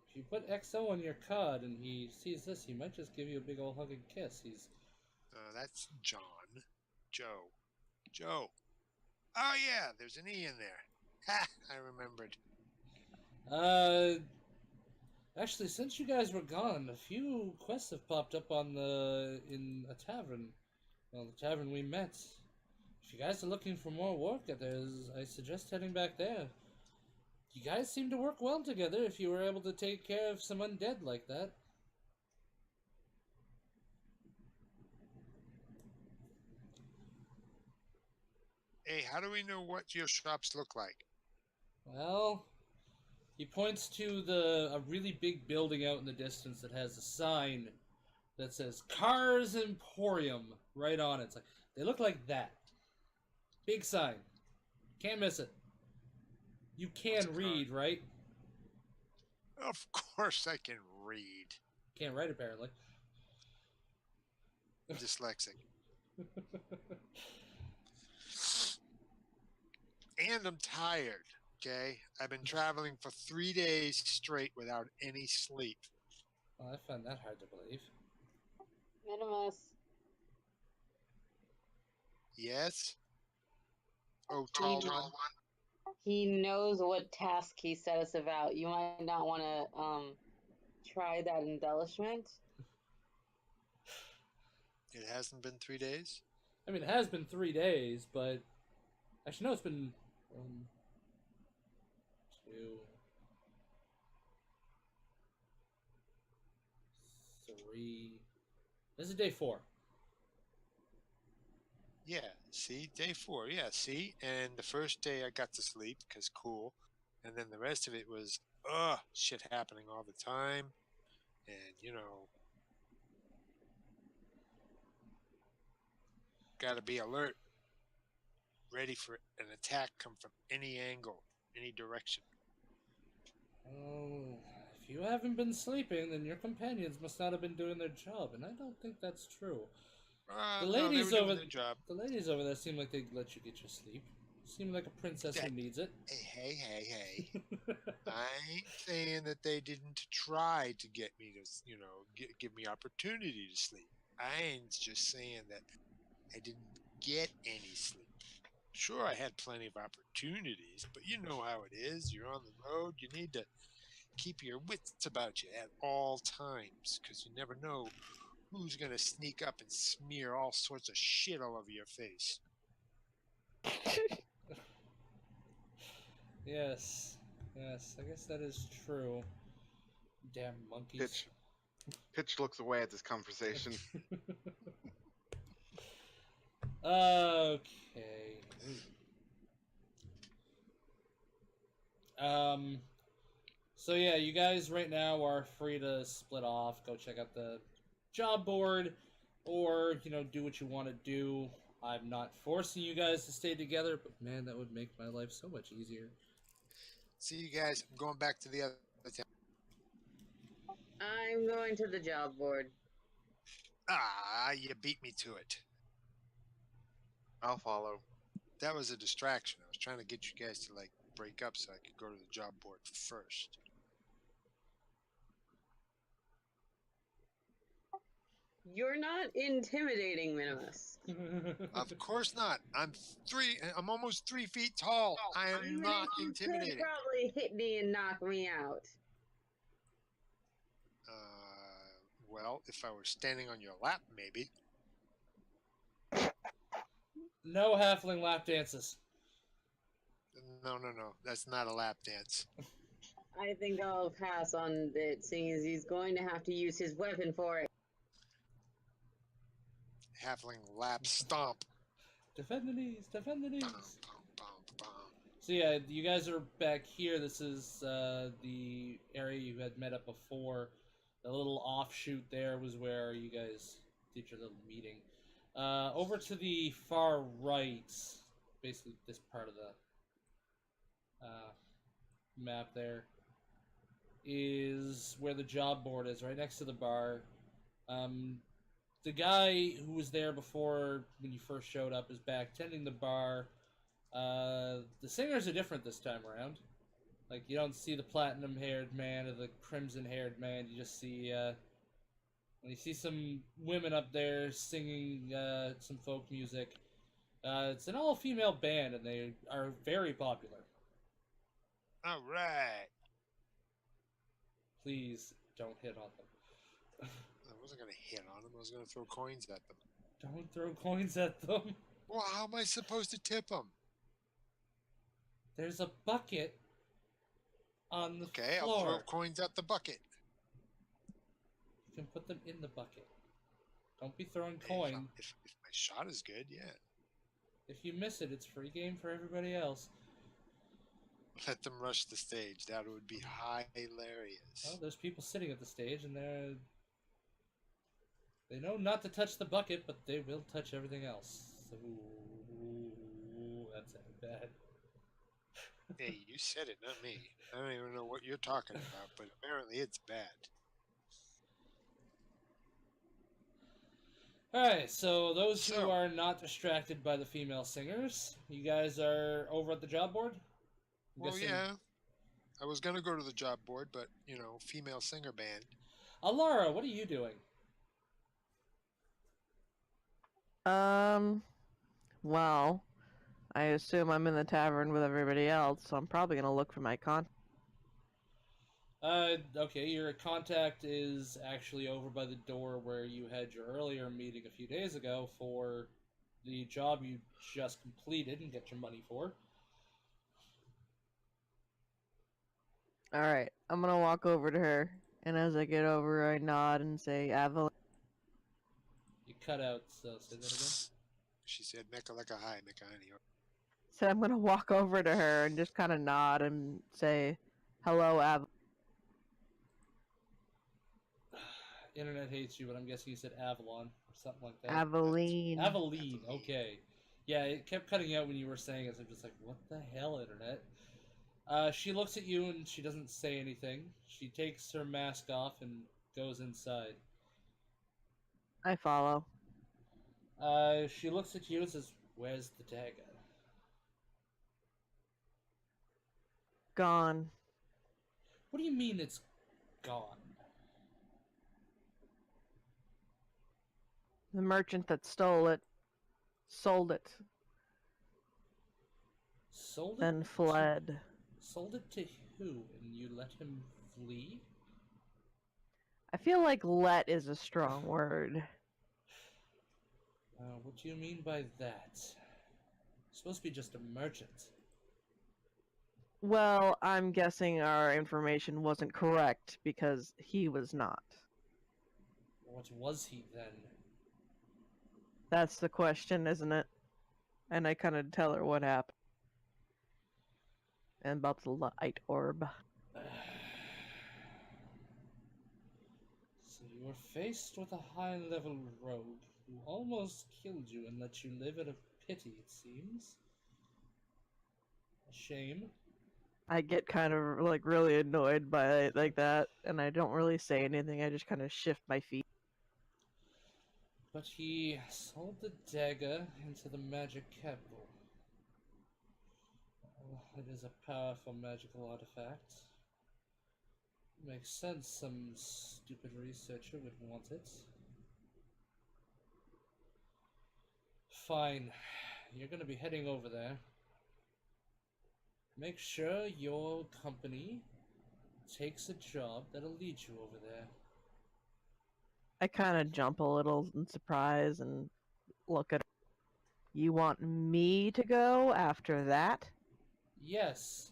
If you put XO on your card and he sees this, he might just give you a big old hug and kiss. That's John. Joe. Joe. Oh, yeah, there's an E in there. Ha! I remembered. Actually, since you guys were gone, a few quests have popped up in a tavern. Well, the tavern we met. If you guys are looking for more work, I suggest heading back there. You guys seem to work well together if you were able to take care of some undead like that. Hey, how do we know what your shops look like? Well, he points to a really big building out in the distance that has a sign that says Cars Emporium right on it. It's like, they look like that. Big sign. Can't miss it. You What's can a read, right? Of course I can read. Can't write, apparently. Dyslexic. And I'm tired, okay? I've been traveling for 3 days straight without any sleep. Well, I find that hard to believe. Minimus. Yes? Oh, He tall knows, one? he knows what task he set us about. You might not want to try that embellishment. It hasn't been 3 days? I mean, it has been 3 days, but actually, no, it's been 1, 2, 3. This is day 4. Yeah, see? Day 4, yeah, see? And the first day I got to sleep, because cool. And then the rest of it was, shit happening all the time. And, gotta be alert. Ready for an attack come from any angle, any direction. Oh, if you haven't been sleeping, then your companions must not have been doing their job, and I don't think that's true. The No, they ladies were doing over their job. the ladies over there seem like they'd let you get your sleep. Seem like a princess who needs it. Hey. I ain't saying that they didn't try to get me to, give me opportunity to sleep. I ain't just saying that I didn't get any sleep. Sure, I had plenty of opportunities, but you know how it is. You're on the road. You need to keep your wits about you at all times, because you never know who's going to sneak up and smear all sorts of shit all over your face. Yes, I guess that is true. Damn monkeys. Pitch looks away at this conversation. Okay. So yeah, you guys right now are free to split off, go check out the job board, or, do what you want to do. I'm not forcing you guys to stay together, but man, that would make my life so much easier. See you guys. I'm going back to the other town. I'm going to the job board. You beat me to it. I'll follow. That was a distraction. I was trying to get you guys to break up so I could go to the job board first. You're not intimidating, Minimus. Of course not. I'm almost 3 feet tall. I am not intimidating. You could probably hit me and knock me out. Well, if I were standing on your lap, maybe. No halfling lap dances. No. That's not a lap dance. I think I'll pass on it, seeing as he's going to have to use his weapon for it. Halfling lap stomp. Defend the knees, defend the knees. Bum. So yeah, you guys are back here. This is the area you had met up before. The little offshoot there was where you guys did your little meeting. Over to the far right, basically this part of the map there, is where the job board is, right next to the bar. The guy who was there before when you first showed up is back tending the bar. The singers are different this time around. Like, you don't see the platinum-haired man or the crimson-haired man. You just see, when you see some women up there singing some folk music. It's an all-female band, and they are very popular. All right. Please don't hit on them. I wasn't going to hit on them. I was going to throw coins at them. Don't throw coins at them. Well, how am I supposed to tip them? There's a bucket on the floor. Okay, I'll throw coins at the bucket. You can put them in the bucket. Don't be throwing coin. If my shot is good, yeah. If you miss it, it's free game for everybody else. Let them rush the stage. That would be hilarious. Well, there's people sitting at the stage, and they know not to touch the bucket, but they will touch everything else. So, that sounded bad. Hey, you said it, not me. I don't even know what you're talking about, but apparently it's bad. Alright, so those who So- are not distracted by the female singers, you guys are over at the job board? I'm Well, guessing- yeah. I was gonna go to the job board, but female singer band. Alara, what are you doing? Well, I assume I'm in the tavern with everybody else, so I'm probably gonna look for my Okay, your contact is actually over by the door where you had your earlier meeting a few days ago for the job you just completed and get your money for. Alright, I'm gonna walk over to her, and as I get over, I nod and say, Avalanche. You cut out, so say that again. She said, "Mecca like a high, Mecca honey." So I'm gonna walk over to her and just kind of nod and say, hello, Internet hates you, but I'm guessing you said Avalon or something like that. Aveline. Aveline, okay. Yeah, it kept cutting out when you were saying it, so I'm just like, what the hell, Internet? She looks at you and she doesn't say anything. She takes her mask off and goes inside. I follow. She looks at you and says, "Where's the dagger?" Gone. What do you mean it's gone? The merchant that stole it sold it, Sold it? then fled. Sold it to who? And you let him flee? I feel like let is a strong word. What do you mean by that? Supposed to be just a merchant. Well, I'm guessing our information wasn't correct because he was not. What was he then? That's the question, isn't it? And I kind of tell her what happened. And about the light orb. So you were faced with a high-level rogue who almost killed you and let you live out of pity, it seems. A shame. I get kind of like really annoyed by it like that, and I don't really say anything. I just kind of shift my feet. But he sold the dagger into the magic capital. Well, it is a powerful magical artifact. Makes sense some stupid researcher would want it. Fine. You're gonna be heading over there. Make sure your company takes a job that'll lead you over there. I kind of jump a little in surprise and look at her. You want me to go after that? Yes.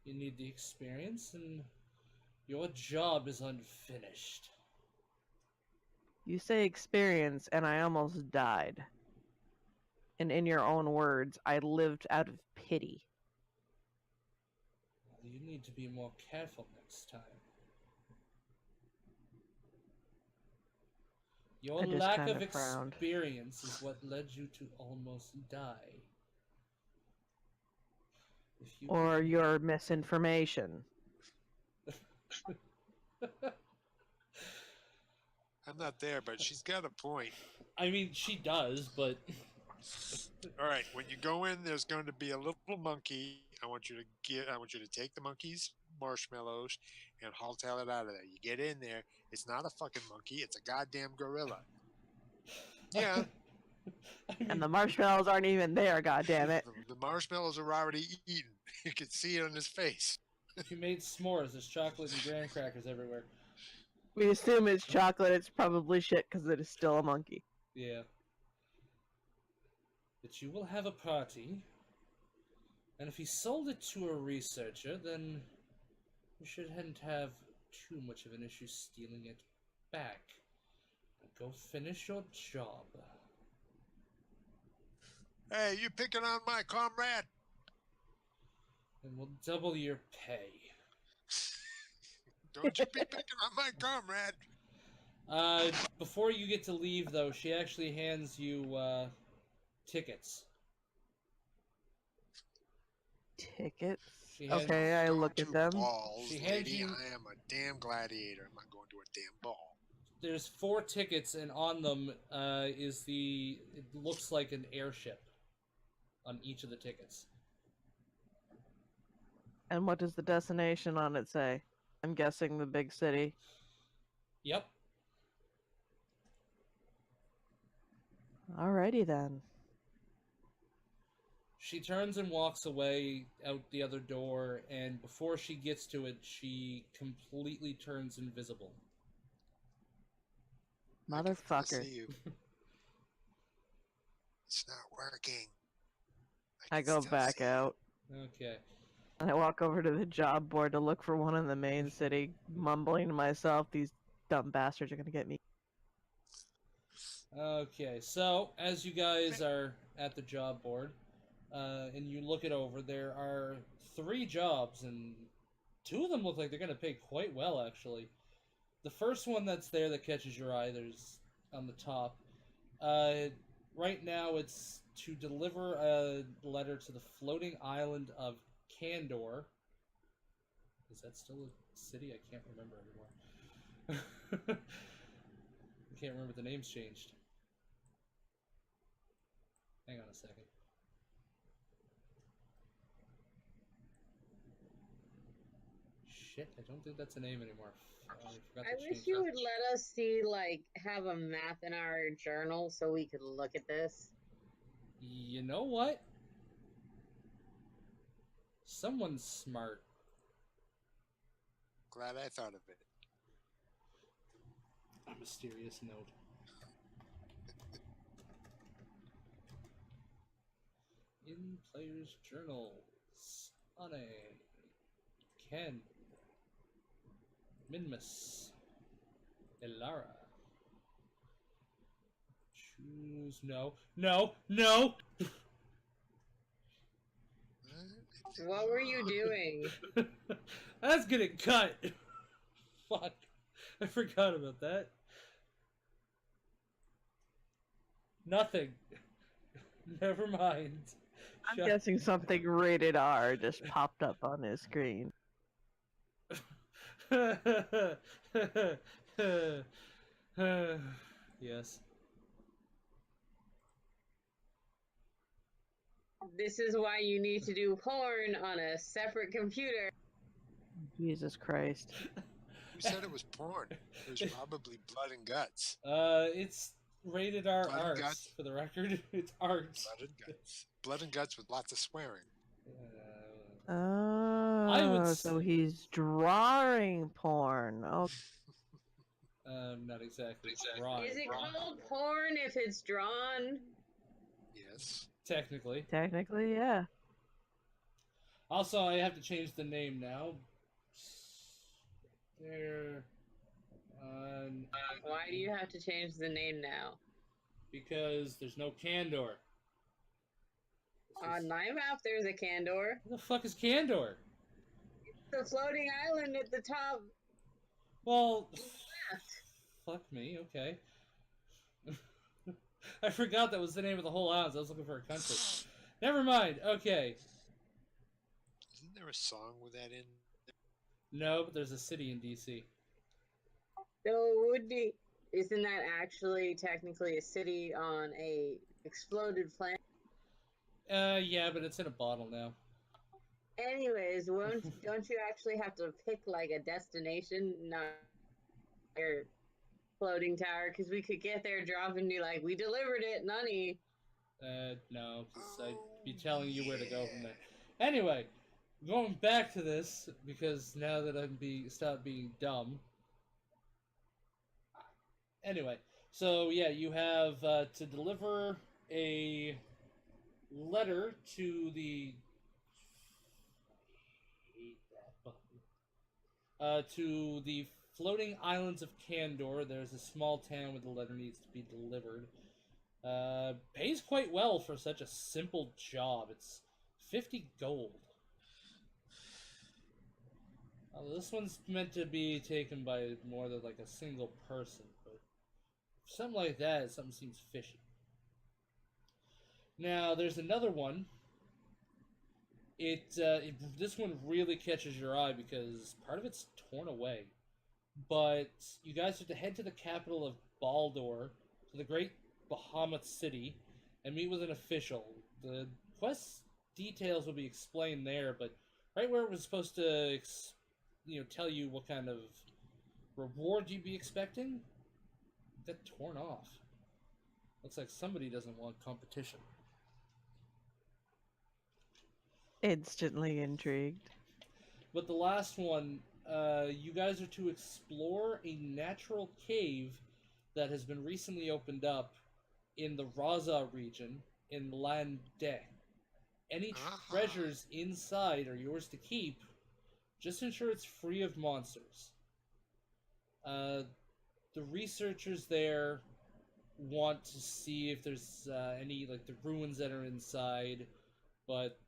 You need the experience, and your job is unfinished. You say experience, and I almost died. And in your own words, I lived out of pity. You need to be more careful next time. Your I just lack kinda of frowned. experience is what led you to almost die. If you Or your misinformation. I'm not there, but she's got a point. I mean, she does, but All right, when you go in, there's going to be a little monkey. I want you to take the monkey's marshmallows and haul it out of there. You get in there. It's not a fucking monkey. It's a goddamn gorilla. Yeah, I mean, And the marshmallows aren't even there, goddammit. the marshmallows are already eaten. You can see it on his face. if you made s'mores, there's chocolate and graham crackers everywhere. We assume it's chocolate, it's probably shit because it is still a monkey. Yeah. But you will have a party, and if he sold it to a researcher, then you shouldn't have too much of an issue stealing it back. Go finish your job. Hey, you picking on my comrade? And we'll double your pay. Don't you be picking on my comrade. Before you get to leave, though, she actually hands you tickets. Tickets. She hands, Okay, I Going look to at them. balls, She hands lady. you- I am a damn gladiator. I'm not going to a damn ball. There's 4 tickets, and on them is the... It looks like an airship on each of the tickets. And what does the destination on it say? I'm guessing the big city. Yep. Alrighty then. She turns and walks away out the other door, and before she gets to it, she completely turns invisible. I can Motherfucker. see you. It's not working. I can go still back see you. out. Okay. And I walk over to the job board to look for one in the main city, mumbling to myself, these dumb bastards are gonna get me. Okay, so as you guys are at the job board, and you look it over, there are 3 jobs, and 2 of them look like they're going to pay quite well, actually. The first one that's there that catches your eye, there's on the top. Right now, it's to deliver a letter to the floating island of Candor. Is that still a city? I can't remember anymore. I can't remember, the name's changed. Hang on a second. Shit, I don't think that's a name anymore. I forgot I to wish change you that. would let us see, like, have a map in our journal so we could look at this. You know what? Someone's smart. Glad I thought of it. A mysterious note. In players' journals. Ane. Ken. Minmus. Elara. Choose. No. No! No! What were you doing? That's getting cut! Fuck. I forgot about that. Nothing. Never mind. I'm guessing something rated R just popped up on his screen. Yes. This is why you need to do porn on a separate computer. Jesus Christ. Who said it was porn? It was probably blood and guts. It's rated R Blood and arts, guts? for the record. It's arts. Blood and guts. Blood and guts with lots of swearing. Oh, so he's drawing porn. Oh, Not exactly. Drawing. Is it called porn if it's drawn? Yes. Technically. technically, yeah. Also, I have to change the name now. There. Why do you have to change the name now? Because there's no Candor. On my map, there's a Candor. Who the fuck is Candor? The floating island at the top. Well, fuck me, okay. I forgot that was the name of the whole island. I was looking for a country. Never mind, okay. Isn't there a song with that in? No, but there's a city in DC. So it would be. Isn't that actually technically a city on a exploded planet? Yeah, but it's in a bottle now. Anyways, don't you actually have to pick like a destination, not your floating tower? Because we could get there, drop, and be like, we delivered it, nunny. No, because I'd be telling you where to go from there. Anyway, going back to this, because now that I'm stopped being dumb. Anyway, so yeah, you have to deliver a letter to the... I hate that button. To the floating islands of Candor. There's a small town where the letter needs to be delivered. Pays quite well for such a simple job. It's 50 gold. This one's meant to be taken by more than like a single person, but something like that, something seems fishy. Now, there's another one. This one really catches your eye because part of it's torn away. But you guys have to head to the capital of Baldur, to the great Bahamut city, and meet with an official. The quest details will be explained there, but right where it was supposed to, tell you what kind of reward you'd be expecting, got torn off. Looks like somebody doesn't want competition. Instantly intrigued. But the last one, you guys are to explore a natural cave that has been recently opened up in the Raza region in Lande. Any treasures inside are yours to keep. Just ensure it's free of monsters. The researchers there want to see if there's any, like, the ruins that are inside, but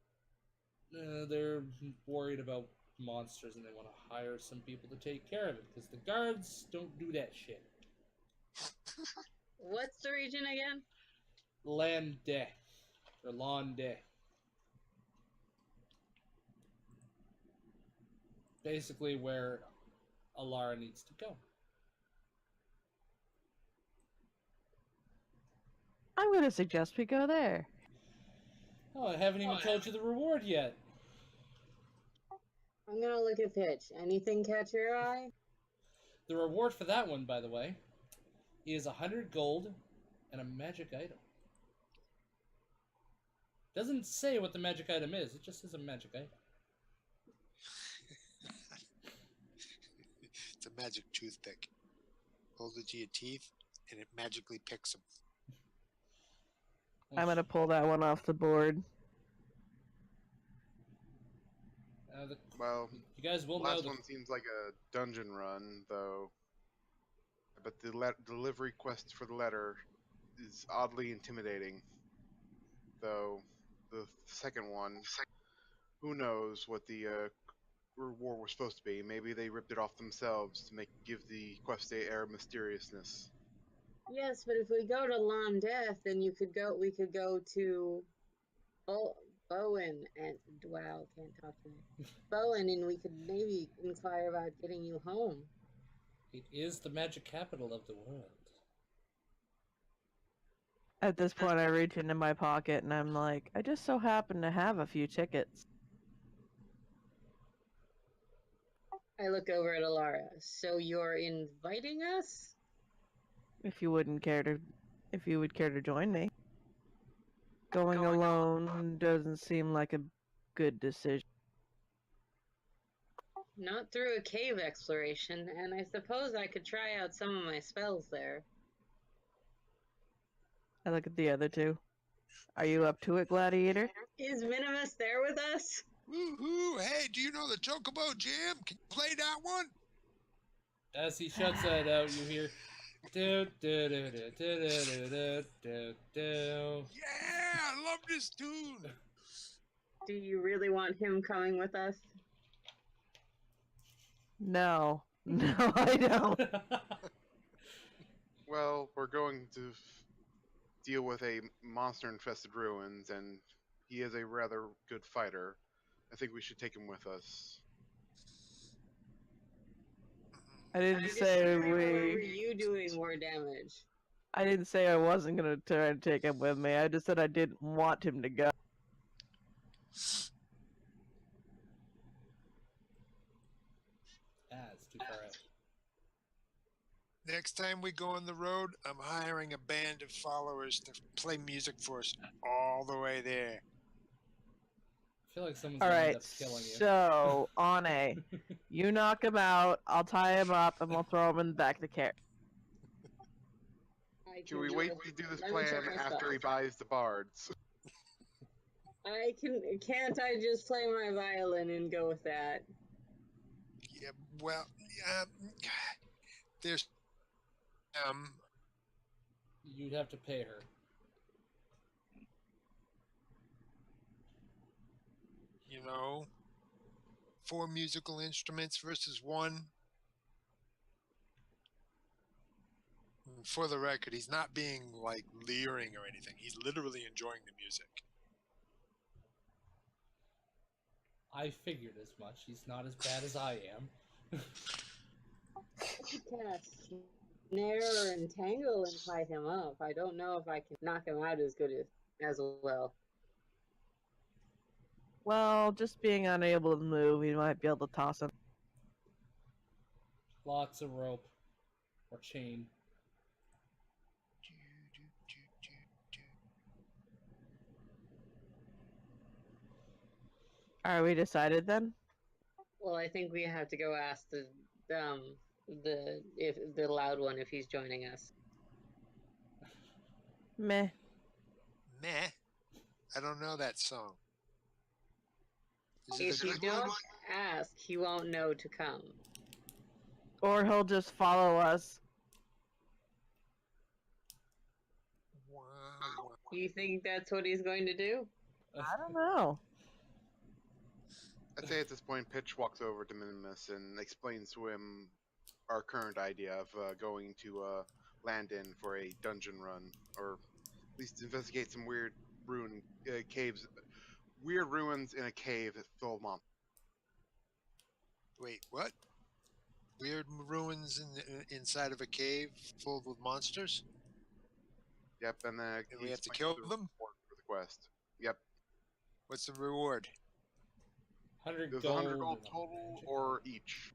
they're worried about monsters and they want to hire some people to take care of it because the guards don't do that shit. What's the region again? Lande. Or Lande. Basically where Alara needs to go. I'm going to suggest we go there. Oh, I haven't even told you the reward yet. I'm gonna look at Pitch. Anything catch your eye? The reward for that one, by the way, is 100 gold and a magic item. Doesn't say what the magic item is, it just is a magic item. It's a magic toothpick. Hold it to your teeth, and it magically picks them. I'm going to pull that one off the board. Well, you guys will know last one seems like a dungeon run, though. But the delivery quest for the letter is oddly intimidating. Though the second one, who knows what the reward was supposed to be? Maybe they ripped it off themselves to give the quest a air of mysteriousness. Yes, but if we go to Londeth, then we could go to Bowen and wow, can't talk to me. Bowen, and we could maybe inquire about getting you home. It is the magic capital of the world. At this point, I reach into my pocket and I'm like, I just so happen to have a few tickets. I look over at Alara. So you're inviting us? If you would care to join me. Going alone doesn't seem like a good decision. Not through a cave exploration, and I suppose I could try out some of my spells there. I look at the other two. Are you up to it, Gladiator? Is Minimus there with us? Woohoo! Hey, do you know the Chocobo Jam? Can you play that one? As he shuts that out, you hear do do do do do do do do do. Yeah, I love this tune. Do you really want him coming with us? No. No, I don't. Well, we're going to deal with a monster-infested ruins, and he is a rather good fighter. I think we should take him with us. I didn't say What were we... you doing more damage? I didn't say I wasn't going to try to take him with me. I just said I didn't want him to go. It's too far out. Next time we go on the road, I'm hiring a band of followers to play music for us all the way there. I feel like someone's All gonna end right, up killing you. so, Ane, you knock him out, I'll tie him up, and we'll throw him in the back of the carriage. Should we wait to do this plan after he buys the bards? Can't I just play my violin and go with that? Yeah, well, there's You'd have to pay her. You know, 4 musical instruments versus 1. And for the record, he's not being like leering or anything. He's literally enjoying the music. I figured as much. He's not as bad as I am. I cannot snare or entangle and tie him up. I don't know if I can knock him out as good as well. Well, just being unable to move, we might be able to toss him. Lots of rope or chain. Are we decided then? Well, I think we have to go ask the if the loud one if he's joining us. Meh. Meh. I don't know that song. Is it If a you good don't one? ask, he won't know to come. Or he'll just follow us. Wow. You think that's what he's going to do? I don't know. I'd say at this point, Pitch walks over to Minimus and explains to him our current idea of going to Landon for a dungeon run, or at least investigate some weird ruin caves, weird ruins in a cave full of monsters. Wait, what? Weird ruins inside of a cave full of monsters? Yep, and then And he we have to explains kill the them? reward for the quest. Yep, What's the reward? 100 there's gold. 100 gold and total, magic. or each.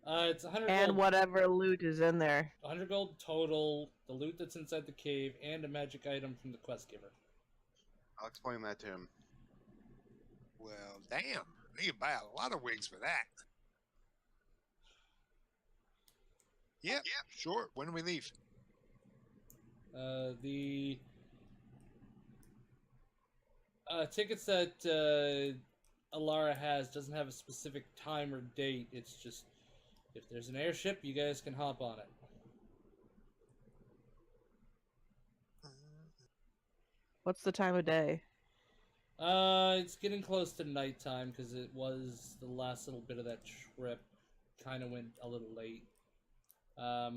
It's 100 And gold. whatever loot is in there. 100 gold total, the loot that's inside the cave, and a magic item from the quest giver. I'll explain that to him. Well, damn. You can buy a lot of wigs for that. Yep, sure. When do we leave? The tickets that Alara has doesn't have a specific time or date. It's just if there's an airship, you guys can hop on it. What's the time of day? It's getting close to nighttime because it was the last little bit of that trip. Kind of went a little late. I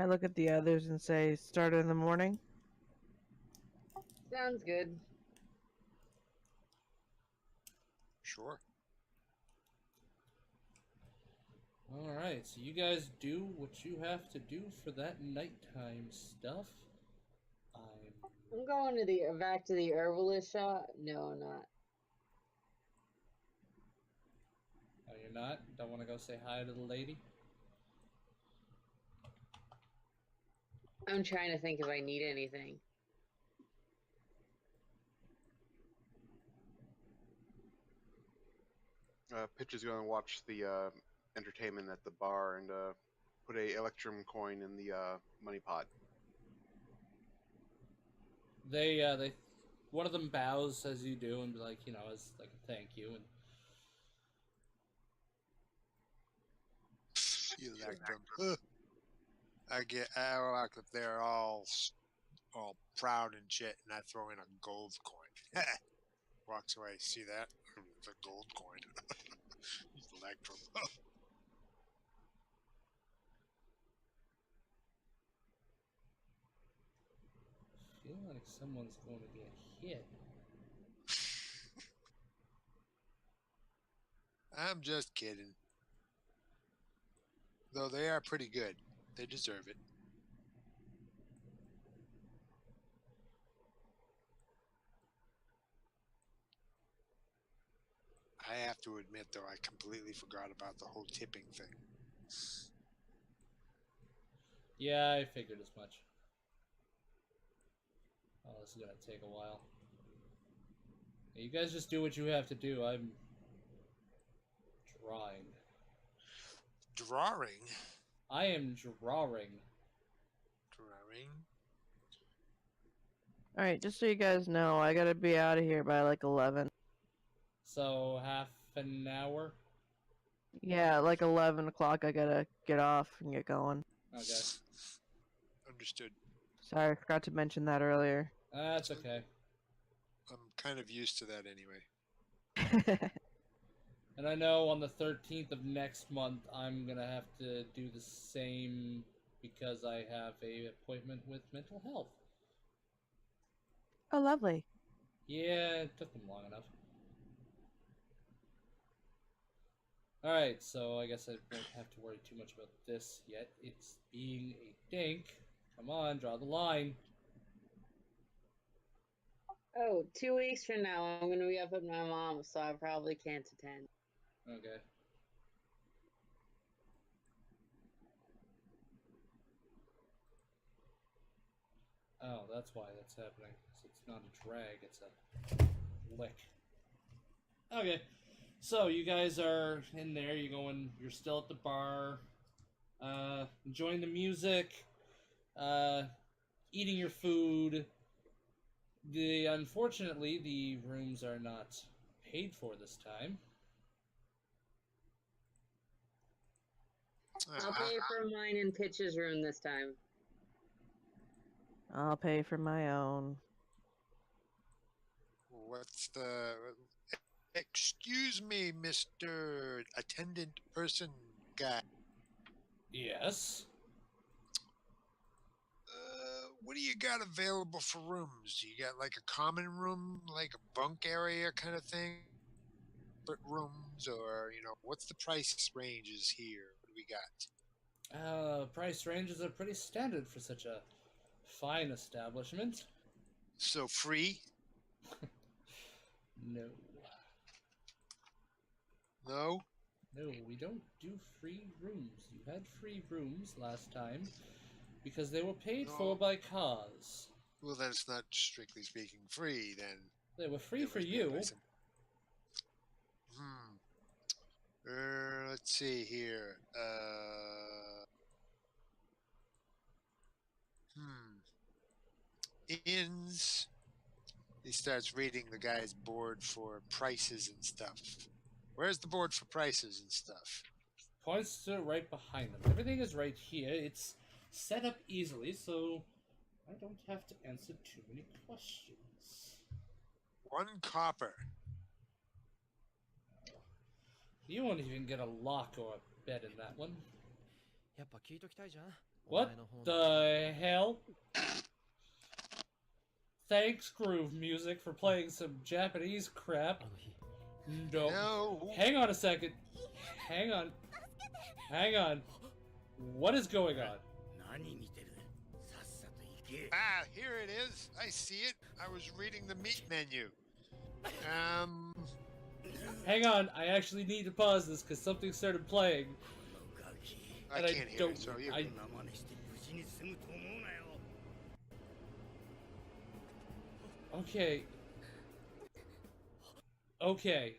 look at the others and say, start in the morning. Sounds good. Sure. Alright, so you guys do what you have to do for that nighttime stuff. I'm going to the back to the herbalist shop. No, I'm not. Oh, you're not? Don't want to go say hi to the lady? I'm trying to think if I need anything. Pitch is going to watch the entertainment at the bar and put a Electrum coin in the money pot. They one of them bows as you do and be like, as like a thank you, and Electrum. I walk up there all proud and shit, and I throw in a gold coin. Walks away. See that? It's a gold coin. He's Electrum. I feel like someone's going to get hit. I'm just kidding. Though they are pretty good. They deserve it. I have to admit, though, I completely forgot about the whole tipping thing. Yeah, I figured as much. Oh, this is gonna take a while. You guys just do what you have to do. I'm drawing. Drawing? I am drawing. Drawing? Alright, just so you guys know, I gotta be out of here by like 11. So, half an hour? Yeah, like 11 o'clock I gotta get off and get going. Okay. Understood. Sorry, I forgot to mention that earlier. That's okay. I'm kind of used to that anyway. And I know on the 13th of next month, I'm gonna have to do the same because I have a appointment with mental health. Oh, lovely. Yeah, it took them long enough. Alright, so I guess I won't have to worry too much about this yet. It's being a dink. Come on, draw the line. Oh, 2 weeks from now, I'm gonna be up with my mom, so I probably can't attend. Okay. Oh, that's why that's happening. It's not a drag, it's a lick. Okay. So you guys are in there, you're still at the bar, enjoying the music, eating your food. Unfortunately, the rooms are not paid for this time. I'll pay for mine in Pitch's room this time. I'll pay for my own. What's the... Excuse me, Mr. Attendant Person Guy. Yes. What do you got available for rooms? You got like a common room, like a bunk area kind of thing? But rooms, or, what's the price ranges here? What do we got? Price ranges are pretty standard for such a fine establishment. So free? No. No? No, we don't do free rooms. You had free rooms last time because they were paid for by cause. Well, that's not strictly speaking free, then. They were free There for must be a you. place let's see here. Inns. He starts reading the guy's board for prices and stuff. Where's the board for prices and stuff? Points to right behind them. Everything is right here. It's set up easily, so I don't have to answer too many questions. 1 copper. You won't even get a lock or a bed in that one. What the hell? Thanks, Groove Music, for playing some Japanese crap. No. Hang on a second. Hang on. Hang on. What is going on? Ah, here it is. I see it. I was reading the meat menu. Hang on. I actually need to pause this because something started playing. I can't hear it, so you... Okay. Okay.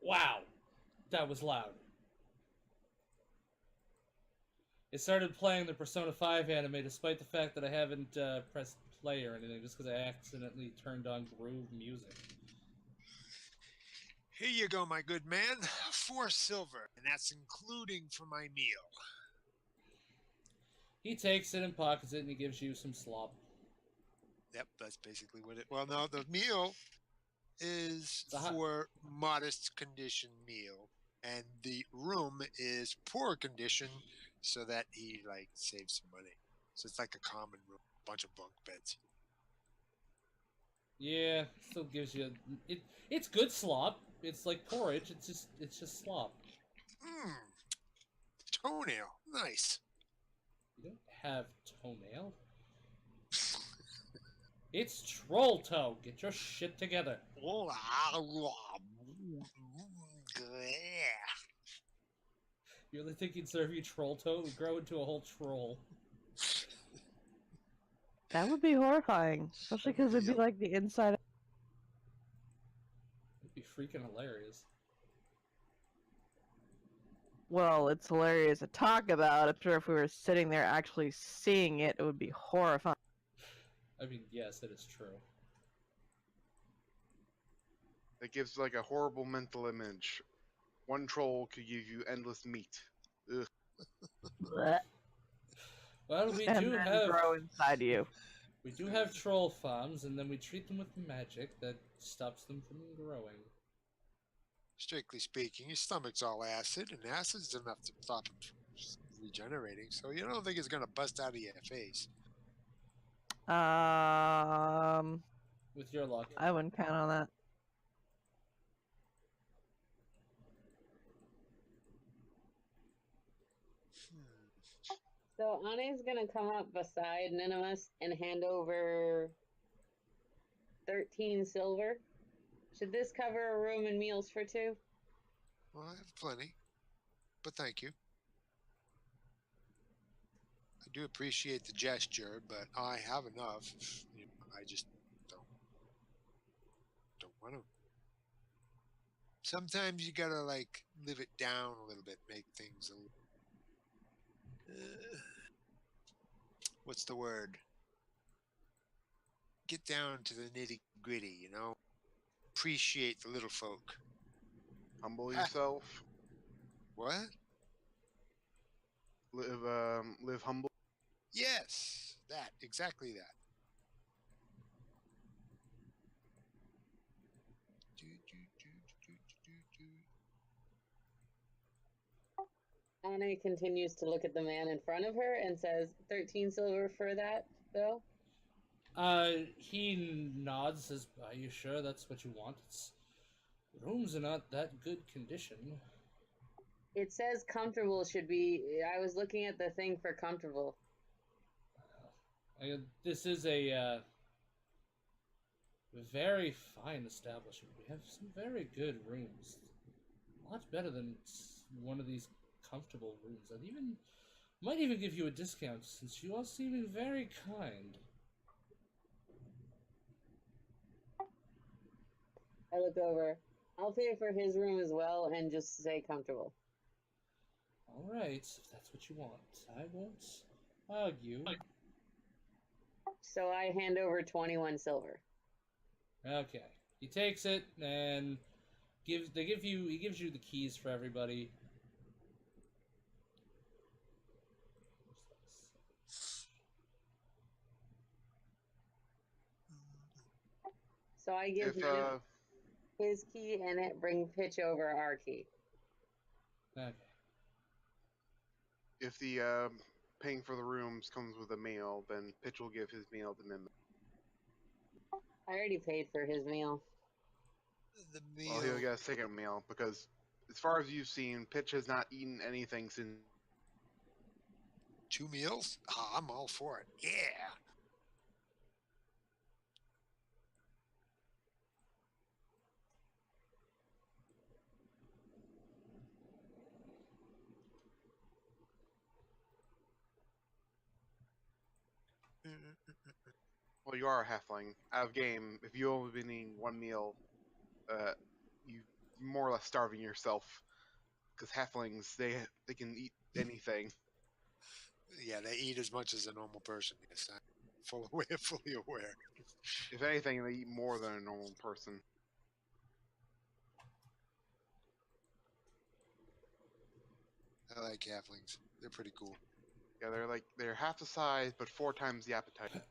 Wow. That was loud. It started playing the Persona 5 anime despite the fact that I haven't pressed play or anything, just because I accidentally turned on Groove Music. Here you go, my good man. 4 silver, and that's including for my meal. He takes it and pockets it, and he gives you some slop. Yep, that's basically what it... Well, no, the meal is for modest condition meal, and the room is poor condition, so that he, saves some money. So it's like a common room, bunch of bunk beds. Yeah, still gives you... It's good slop. It's like porridge. It's just slop. Toenail. Nice. You don't have toenail. It's troll toe. Get your shit together. You really think he'd serve you troll toe? It would grow into a whole troll. That would be horrifying, especially because it'd be like the inside. It'd be freaking hilarious. Well, it's hilarious to talk about. I'm sure if we were sitting there actually seeing it, it would be horrifying. I mean, yes, it is true. It gives like a horrible mental image. One troll could give you endless meat. Ugh. Well, we And do then have... grow inside you. We We do have troll farms, and then we treat them with magic that stops them from growing. Strictly speaking, your stomach's all acid, and acid's enough to stop it from regenerating. So you don't think it's gonna bust out of your face? With your luck. I wouldn't count on that. So Ane's gonna come up beside Minimus and hand over 13 silver. Should this cover a room and meals for two? Well, I have plenty, but thank you. I do appreciate the gesture, but I have enough. You know, I just don't want to. Sometimes you gotta like live it down a little bit, make things a little. What's the word? Get down to the nitty gritty, you know? Appreciate the little folk. Humble yourself. What? Live humble. Yes, that. Exactly that. Ane continues to look at the man in front of her and says, 13 silver for that, though? He nods, says, "Are you sure that's what you want? Rooms are not that good condition." It says comfortable should be. I was looking at the thing for comfortable. This is a very fine establishment. We have some very good rooms. A lot better than one of these comfortable rooms. Might even give you a discount since you are seeming very kind. I look over. I'll pay for his room as well and just say comfortable. Alright, if that's what you want. I won't argue. So I hand over 21 silver. Okay. He takes it and he gives you the keys for everybody. So I give him his key and bring Pitch over our key. Okay. If the paying for the rooms comes with a meal, then Pitch will give his meal to Mim. I already paid for his meal. The meal. Well, he'll get a second meal because, as far as you've seen, Pitch has not eaten anything since. 2 meals? Ah, I'm all for it. Yeah. Well, you are a halfling. Out of game, if you've only been eating one meal, you more or less starving yourself. Because halflings, they can eat anything. Yeah, they eat as much as a normal person. Yes, I'm fully aware. If anything, they eat more than a normal person. I like halflings. They're pretty cool. Yeah, they're half the size, but 4 times the appetite.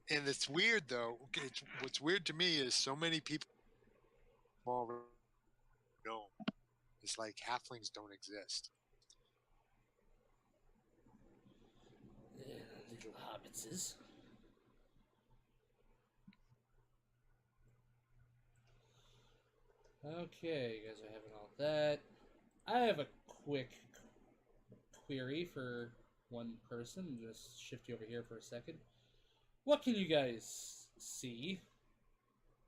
And it's weird though. What's weird to me is so many people already know. It's like halflings don't exist. Little hobbitses. Okay, you guys are having all that. I have a quick query for one person. Just shift you over here for a second. What can you guys see?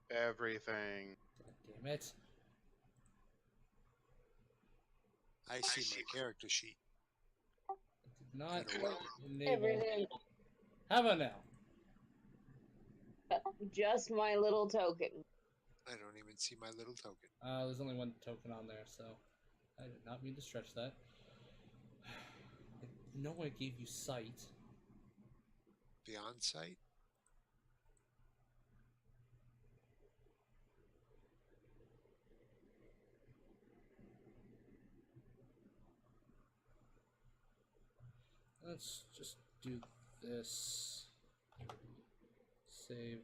Everything. God damn it. I see my character sheet. Did not Well, enable. Everything. How about now? Just my little token. I don't even see my little token. There's only one token on there, so I did not mean to stretch that. I know I gave you sight. Beyond sight? Let's just do this. Save.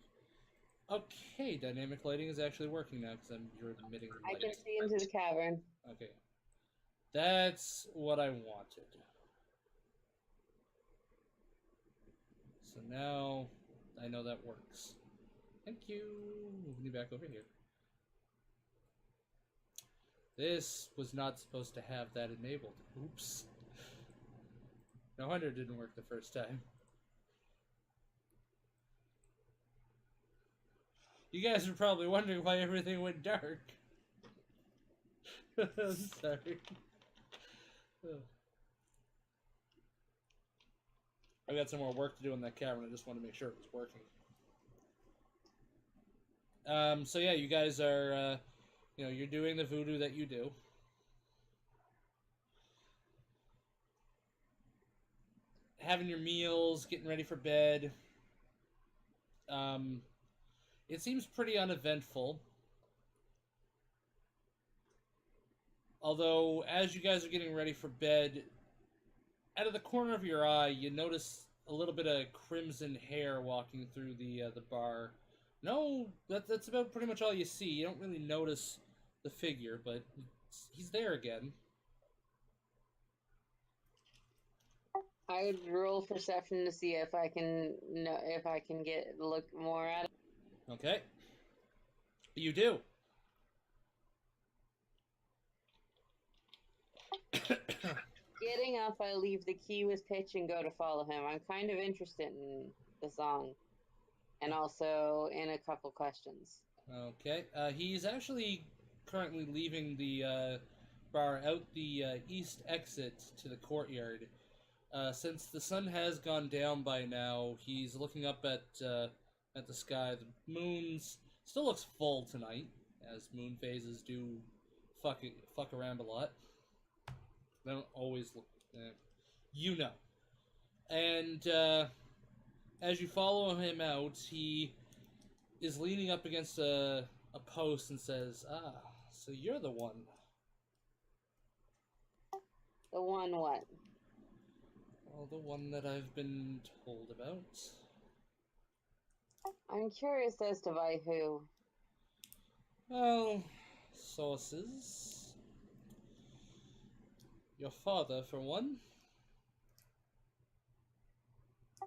Okay, dynamic lighting is actually working now because you're emitting I light. can see into the cavern. Okay. That's what I wanted. So now I know that works. Thank you. Moving you back over here. This was not supposed to have that enabled. Oops. No wonder it didn't work the first time. You guys are probably wondering why everything went dark. I'm sorry. I got some more work to do on that cavern. I just want to make sure it was working. So yeah, you guys are, you're doing the voodoo that you do. Having your meals, getting ready for bed. It seems pretty uneventful. Although, as you guys are getting ready for bed, out of the corner of your eye, you notice a little bit of crimson hair walking through the bar. No, that's about pretty much all you see. You don't really notice the figure, but he's there again. I would roll perception to see if I can look more at it. Okay. You do. Getting up, I leave the key with Pitch and go to follow him. I'm kind of interested in the song, and also in a couple questions. Okay. He's actually currently leaving the bar out the east exit to the courtyard. Since the sun has gone down by now, he's looking up at the sky. The moon's still looks full tonight, as moon phases do fuck around a lot. They don't always look, you know. And as you follow him out, he is leaning up against a post and says, "Ah, so you're the one." The one what? Well, the one that I've been told about. I'm curious as to by who. Well, sources. Your father, for one.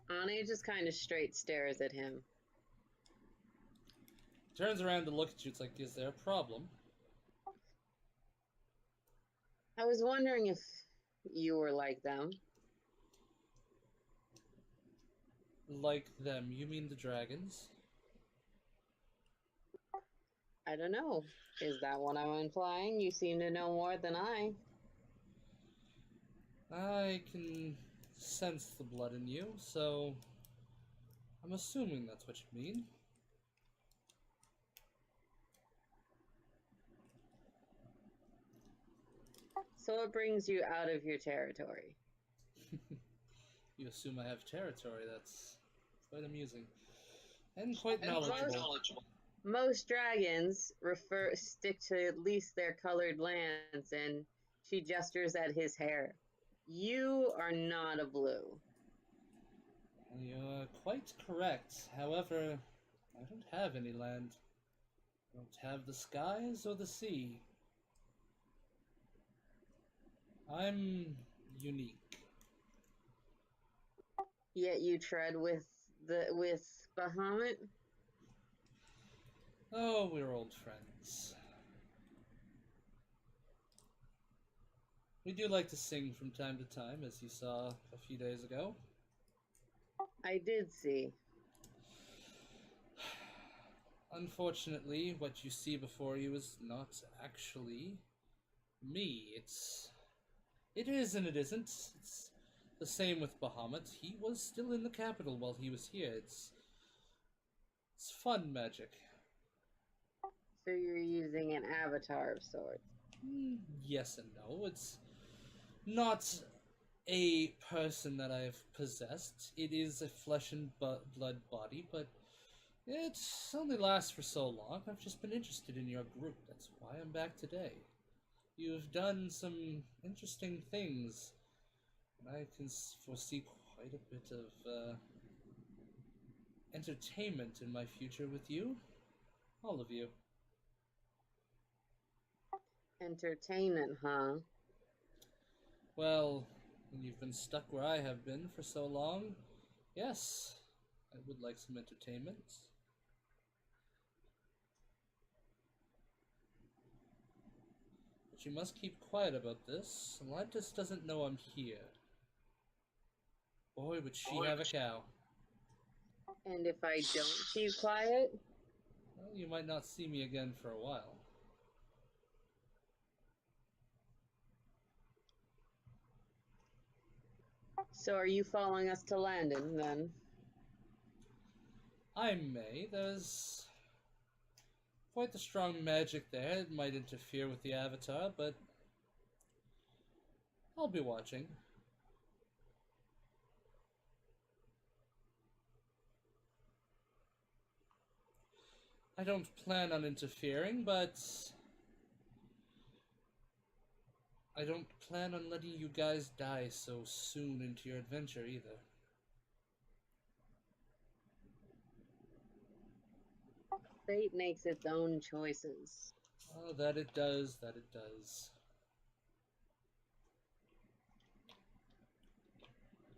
Ane just kind of straight stares at him. Turns around to look at you. It's like, is there a problem? I was wondering if you were like them. Like them? You mean the dragons? I don't know. Is that what I'm implying? You seem to know more than I. I can sense the blood in you, so I'm assuming that's what you mean. So it brings you out of your territory. You assume I have territory. That's quite amusing. And quite knowledgeable. Most dragons stick to at least their colored lands, and she gestures at his hair. You are not a blue. You're quite correct. However, I don't have any land. I don't have the skies or the sea. I'm unique. Yet you tread with Bahamut. Oh, we're old friends. We do like to sing from time to time, as you saw a few days ago. I did see. Unfortunately, what you see before you is not actually me. It is and it isn't. It's the same with Bahamut. He was still in the capital while he was here. It's fun magic. So you're using an avatar of sorts. Yes and no. It's not a person that I've possessed. It is a flesh and blood body, but it only lasts for so long. I've just been interested in your group. That's why I'm back today. You've done some interesting things, I can foresee quite a bit of entertainment in my future with you. All of you. Entertainment, huh? Well, when you've been stuck where I have been for so long, yes, I would like some entertainment. But you must keep quiet about this. Atlantis doesn't know I'm here. Boy, would she have a cow. And if I don't keep quiet? Well, you might not see me again for a while. So are you following us to Landon, then? I may. There's quite the strong magic there. It might interfere with the Avatar, but I'll be watching. I don't plan on interfering, but I don't plan on letting you guys die so soon into your adventure either. Fate makes its own choices. Oh, that it does, that it does.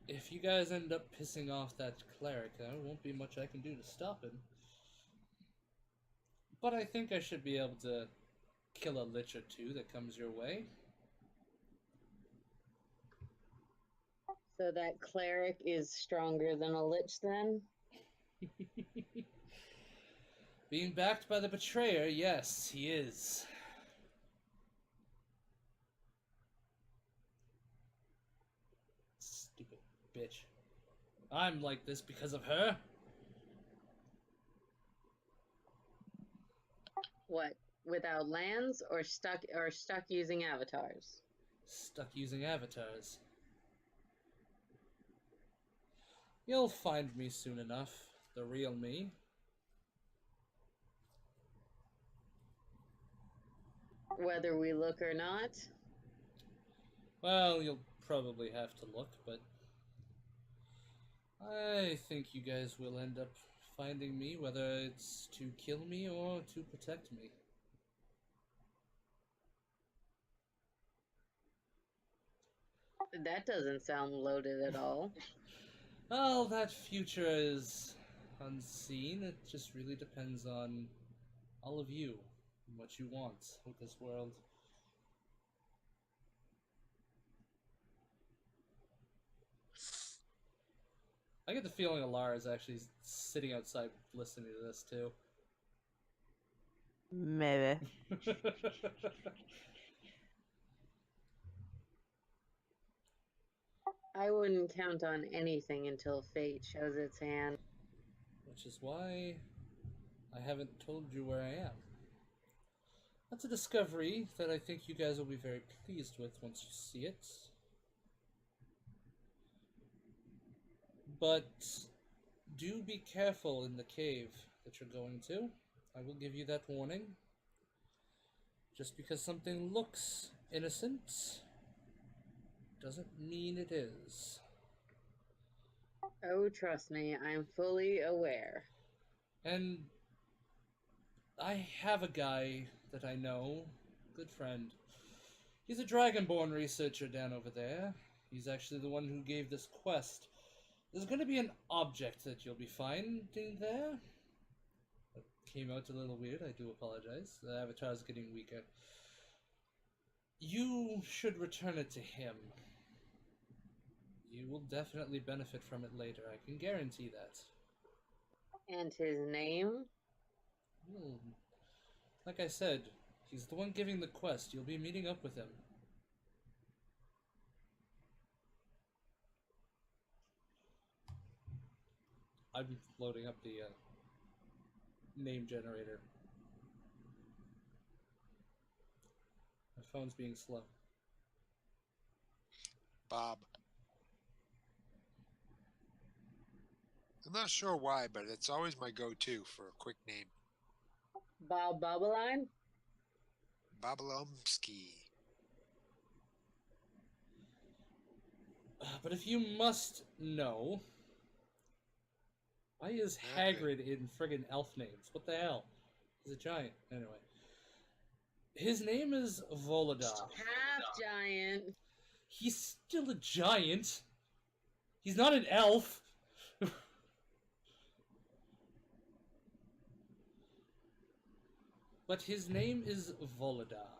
If you guys end up pissing off that cleric, there won't be much I can do to stop him. But I think I should be able to kill a lich or two that comes your way. So that cleric is stronger than a lich, then? Being backed by the betrayer, yes, he is. Stupid bitch. I'm like this because of her. What? Without lands or stuck using avatars? Stuck using avatars. You'll find me soon enough, the real me. Whether we look or not? Well, you'll probably have to look, but I think you guys will end up finding me, whether it's to kill me or to protect me. That doesn't sound loaded at all. Well, that future is unseen. It just really depends on all of you and what you want with this world. I get the feeling Alara is actually sitting outside listening to this too. Maybe. I wouldn't count on anything until fate shows its hand. Which is why I haven't told you where I am. That's a discovery that I think you guys will be very pleased with once you see it. But do be careful in the cave that you're going to. I will give you that warning. Just because something looks innocent doesn't mean it is. Oh, trust me, I'm fully aware. And I have a guy that I know, good friend. He's a Dragonborn researcher down over there. He's actually the one who gave this quest. There's going to be an object that you'll be finding there. That came out a little weird, I do apologize. The avatar's getting weaker. You should return it to him. You will definitely benefit from it later, I can guarantee that. And his name? Well, like I said, he's the one giving the quest. You'll be meeting up with him. I'm loading up the name generator. My phone's being slow. Bob. I'm not sure why, but it's always my go-to for a quick name. Bob Bobbleline? Babalomsky. But if you must know, why is Hagrid in friggin' elf names? What the hell? He's a giant. Anyway. His name is Volodar. Half giant. He's still a giant. He's not an elf. But his name is Volodar.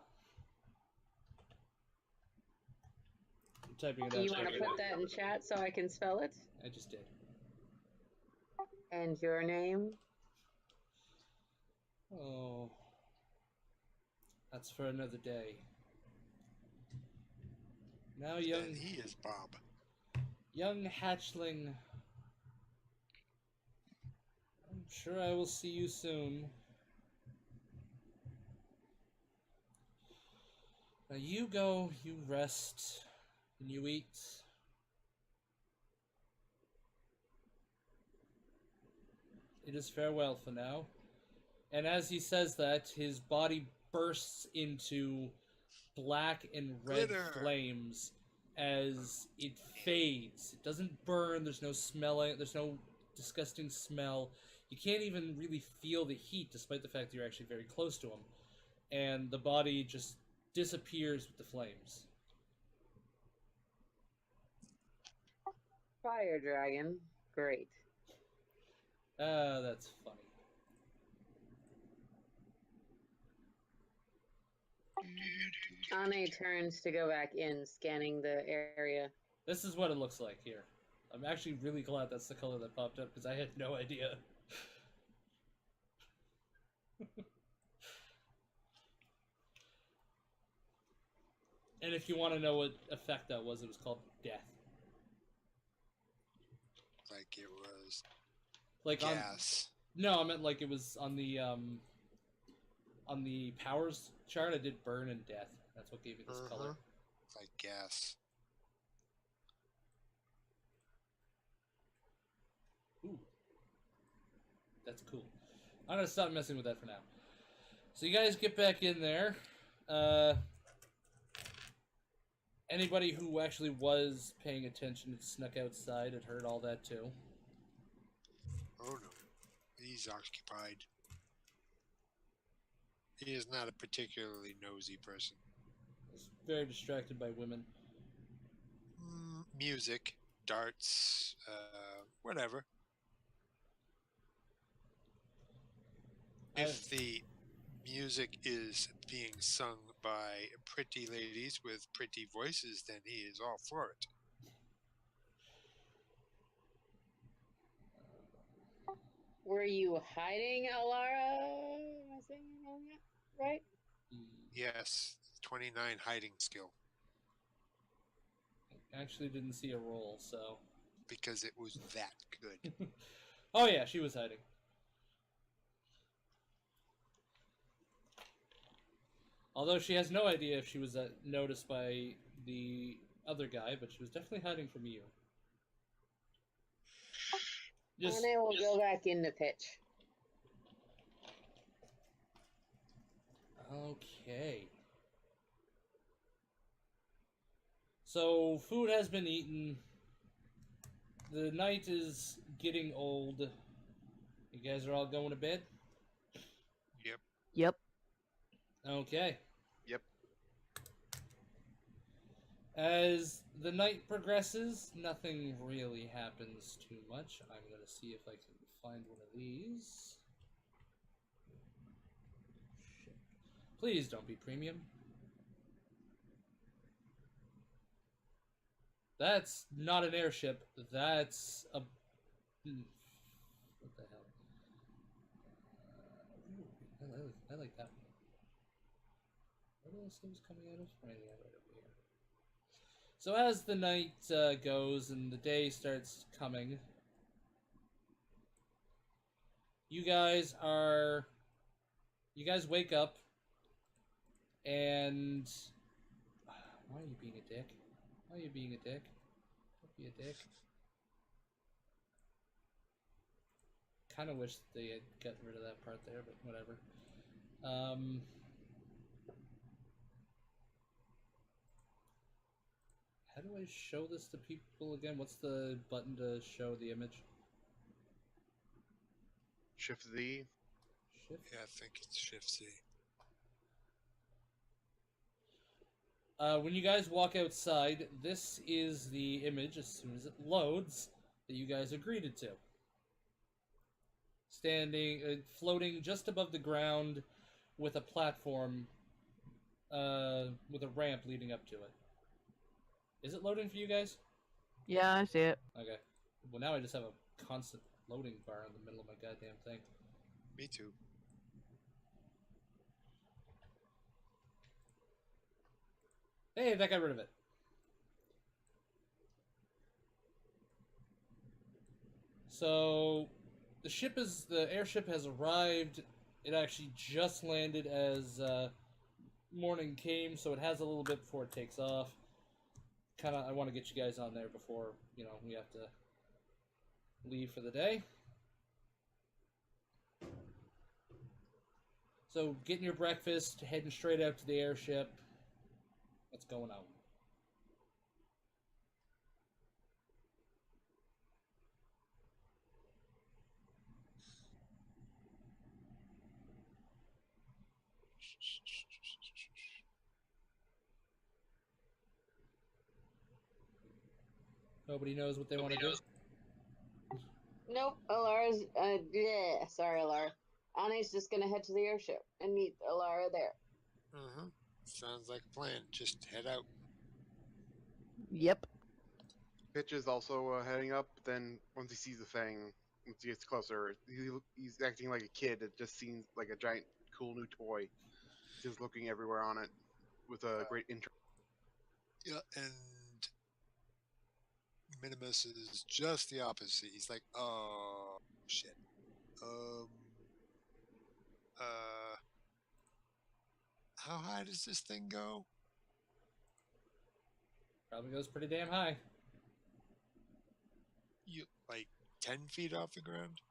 I'm typing it out. You want to put that in chat so I can spell it? I just did. And your name? Oh. That's for another day. Now, young... And he is Bob. Young hatchling. I'm sure I will see you soon. Now you go, you rest, and you eat. It is farewell for now. And as he says that, his body bursts into black and red Glitter. flames as it fades. It doesn't burn, there's no smelling, there's no disgusting smell. You can't even really feel the heat despite the fact that you're actually very close to him. And the body just disappears with the flames. Fire dragon. Great. That's funny. Ane turns to go back in, scanning the area. This is what it looks like here. I'm actually really glad that's the color that popped up, because I had no idea. And if you want to know what effect that was, it was called death. Like it was Like gas. No, I meant like it was on the powers chart. I did burn and death. That's what gave me this color. Like gas. Ooh, that's cool. I'm gonna stop messing with that for now. So you guys get back in there. Anybody who actually was paying attention and snuck outside had heard all that too. Oh no. He's occupied. He is not a particularly nosy person. Was very distracted by women. Music, darts, whatever. If the music is being sung by pretty ladies with pretty voices, then he is all for it. Were you hiding, Alara? Am I saying your name yet? Right? Yes, 29 hiding skill. I actually didn't see a roll, so... Because it was that good. Oh yeah, she was hiding. Although she has no idea if she was noticed by the other guy, but she was definitely hiding from you. Just... Ane will go back in the pitch. Okay. So, food has been eaten. The night is getting old. You guys are all going to bed? Yep. Yep. Okay. Yep. As the night progresses, nothing really happens too much. I'm going to see if I can find one of these. Shit. Please don't be premium. That's not an airship. That's a... What the hell? Ooh, I like that one. What else was coming out of? Right, yeah, right over here. So as the night goes and the day starts coming, you guys wake up, and why are you being a dick? Why are you being a dick? Don't be a dick. Kind of wish they had gotten rid of that part there, but whatever. How do I show this to people again? What's the button to show the image? Shift Z. Shift? Yeah, I think it's Shift C. When you guys walk outside, this is the image, as soon as it loads, that you guys agreed it to. Standing, floating just above the ground with a platform, with a ramp leading up to it. Is it loading for you guys? Yeah, I see it. Okay. Well, now I just have a constant loading bar in the middle of my goddamn thing. Me too. Hey, that got rid of it. So, the airship has arrived. It actually just landed as morning came, so it has a little bit before it takes off. I want to get you guys on there before, we have to leave for the day. So, getting your breakfast, heading straight out to the airship. What's going on? Nobody knows what they want to do. Nope, Alara's, yeah, sorry, Alara. Ani's just gonna head to the airship and meet Alara there. Mm-hmm. Sounds like a plan. Just head out. Yep. Pitch is also heading up. Then once he sees the thing, once he gets closer, he's acting like a kid. It just seems like a giant, cool new toy. Just looking everywhere on it with a great interest. Yeah, and Minimus is just the opposite. He's like, oh shit. How high does this thing go? Probably goes pretty damn high. You like 10 feet off the ground?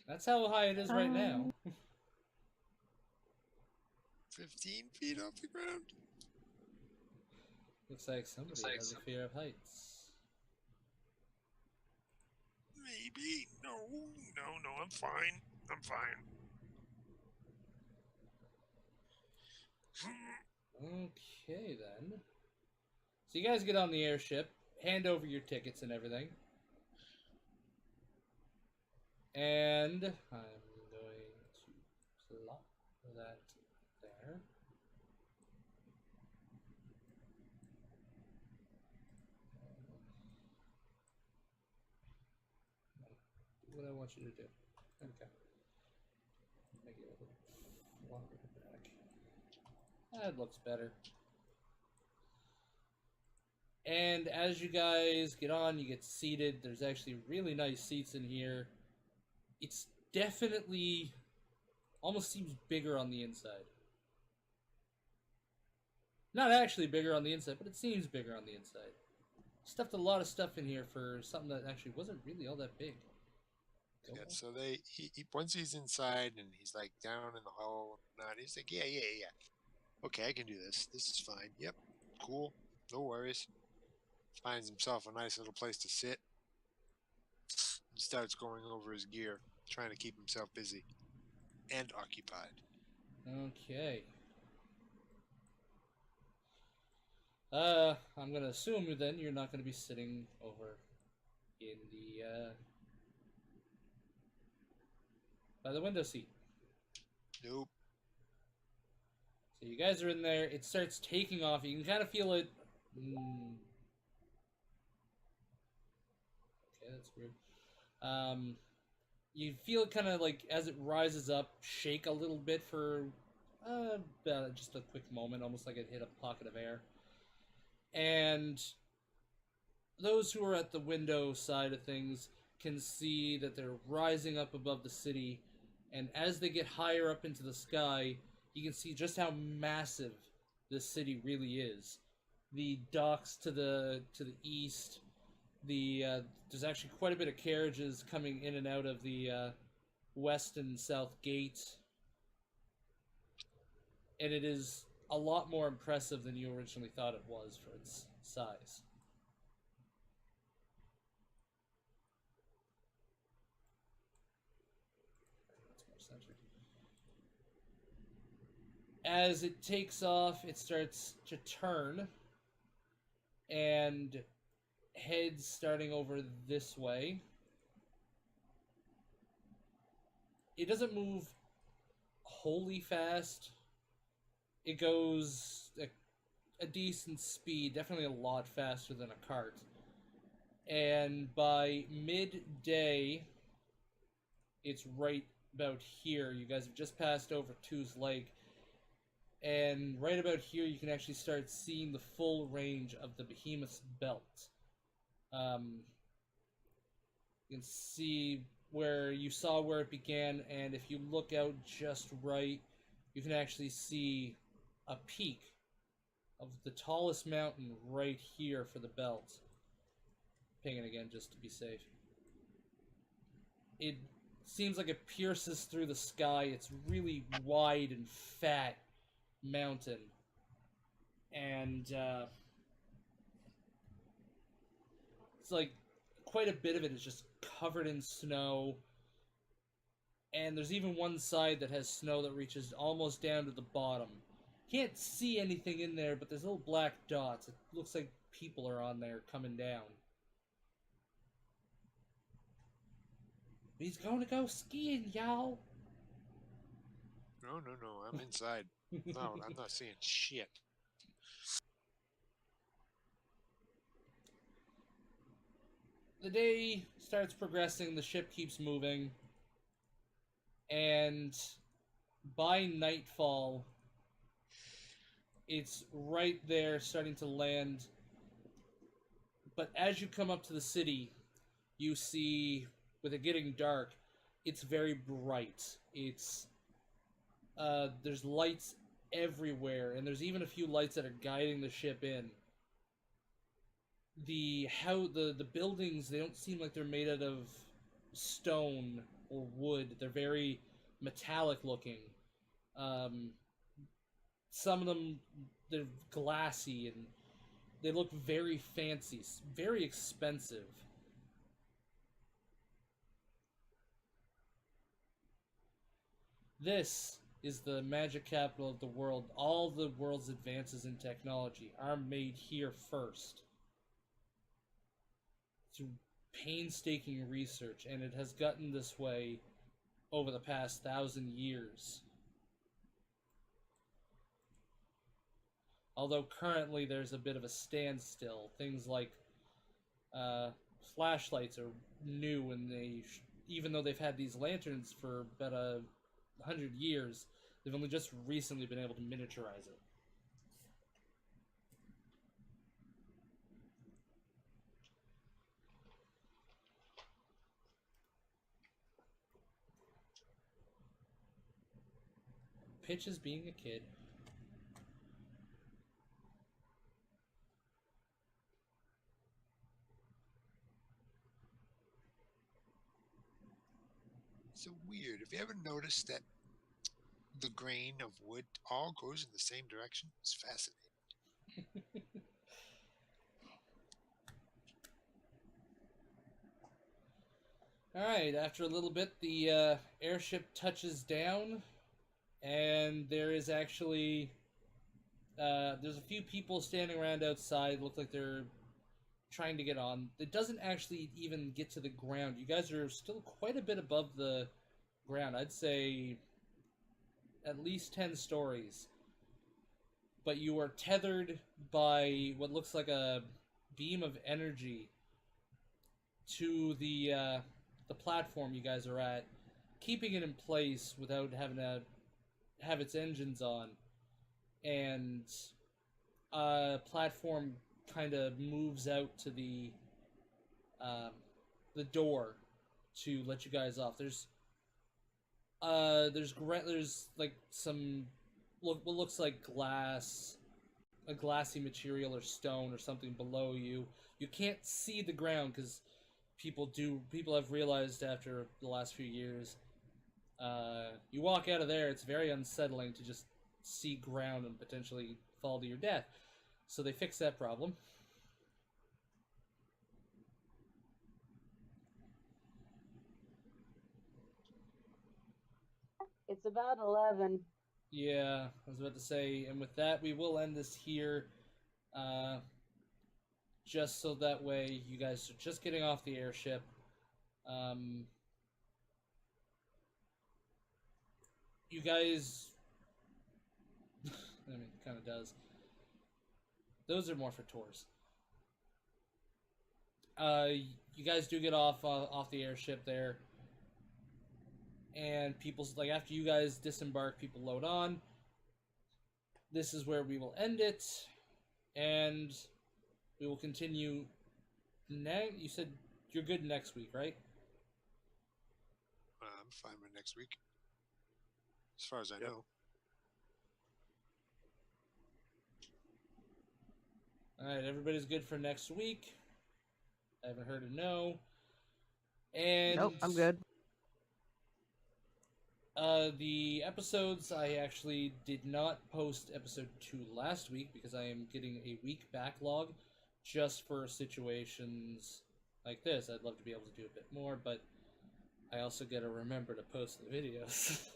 That's how high it is right now. 15 feet off the ground? Looks like somebody has a fear of heights. Maybe. No, I'm fine. I'm fine. Okay, then. So you guys get on the airship, hand over your tickets and everything. And I'm going to plop that there. What I want you to do. Okay. Make it a little longer back. That looks better. And as you guys get on, you get seated. There's actually really nice seats in here. It's definitely almost seems bigger on the inside. Not actually bigger on the inside, but it seems bigger on the inside. Stuffed a lot of stuff in here for something that actually wasn't really all that big. Yeah, so he once he's inside and he's like down in the hole and not, he's like, yeah. Okay, I can do this. This is fine. Yep, cool. No worries. Finds himself a nice little place to sit. And starts going over his gear, trying to keep himself busy and occupied. Okay. I'm gonna assume then you're not gonna be sitting over in the by the window seat. Nope. So you guys are in there. It starts taking off. You can kind of feel it. Okay, that's weird. You feel it kind of like as it rises up, shake a little bit for just a quick moment, almost like it hit a pocket of air. And those who are at the window side of things can see that they're rising up above the city, and as they get higher up into the sky, you can see just how massive this city really is. The docks to the east, there's actually quite a bit of carriages coming in and out of the west and south gate, and it is a lot more impressive than you originally thought it was for its size. That's more centered. As it takes off, it starts to turn and heads starting over this way. It doesn't move wholly fast. It goes a decent speed, definitely a lot faster than a cart. And by midday, it's right about here. You guys have just passed over Two's Lake. And right about here, you can actually start seeing the full range of the Behemoth's belt. You can see where you saw where it began, and if you look out just right, you can actually see a peak of the tallest mountain right here for the belt. Ping it again just to be safe. It seems like it pierces through the sky. It's really wide and fat mountain, and it's like quite a bit of it is just covered in snow, and there's even one side that has snow that reaches almost down to the bottom. Can't see anything in there, but there's little black dots. It looks like people are on there coming down. He's going to go skiing, y'all. No, I'm inside. No, I'm not seeing shit. The day starts progressing, the ship keeps moving, and by nightfall, it's right there starting to land. But as you come up to the city, you see, with it getting dark, it's very bright. It's there's lights everywhere, and there's even a few lights that are guiding the ship in. The buildings, they don't seem like they're made out of stone or wood. They're very metallic looking. Some of them, they're glassy, and they look very fancy, very expensive. This is the magic capital of the world. All the world's advances in technology are made here first. Through painstaking research, and it has gotten this way over the past 1,000 years. Although currently there's a bit of a standstill. Things like flashlights are new, and even though they've had these lanterns for about 100 years, they've only just recently been able to miniaturize it. Pitch is being a kid. So weird. Have you ever noticed that the grain of wood all goes in the same direction? It's fascinating. Alright, after a little bit, the airship touches down, and there is actually there's a few people standing around outside. Look like they're trying to get on. It doesn't actually even get to the ground. You guys are still quite a bit above the ground. I'd say at least 10 stories. But you are tethered by what looks like a beam of energy to the platform you guys are at, keeping it in place without having to have its engines on. And platform kind of moves out to the door to let you guys off. There's like some what looks like glass, a glassy material or stone or something below you. You can't see the ground because people have realized after the last few years. You walk out of there, it's very unsettling to just see ground and potentially fall to your death. So they fixed that problem. It's about 11. Yeah, I was about to say, and with that, we will end this here. Just so that way you guys are just getting off the airship. You guys... I mean, it kind of does. Those are more for tours. You guys do get off the airship there. And people's, like, after you guys disembark, people load on. This is where we will end it. And we will continue. You said you're good next week, right? I'm fine with next week. As far as I know. Alright, everybody's good for next week. I haven't heard a no. And Nope, I'm good. The episodes, I actually did not post episode 2 last week because I am getting a week backlog just for situations like this. I'd love to be able to do a bit more, but I also gotta remember to post the videos.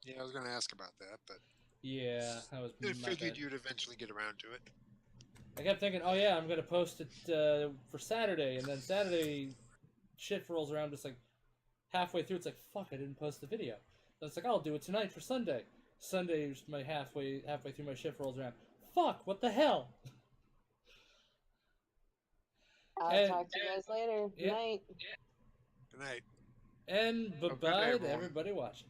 Yeah, I was going to ask about that, but Yeah, that was I my figured bad. you'd eventually get around to it. I kept thinking, oh yeah, I'm gonna post it for Saturday, and then Saturday shit rolls around just like halfway through. It's like, fuck, I didn't post the video. So it's like, I'll do it tonight for Sunday. Sunday's my halfway through my shift rolls around. Fuck, what the hell? I'll talk to you guys later. Yeah. Night. Good night. And Okay, bye-bye to everyone. everybody watching.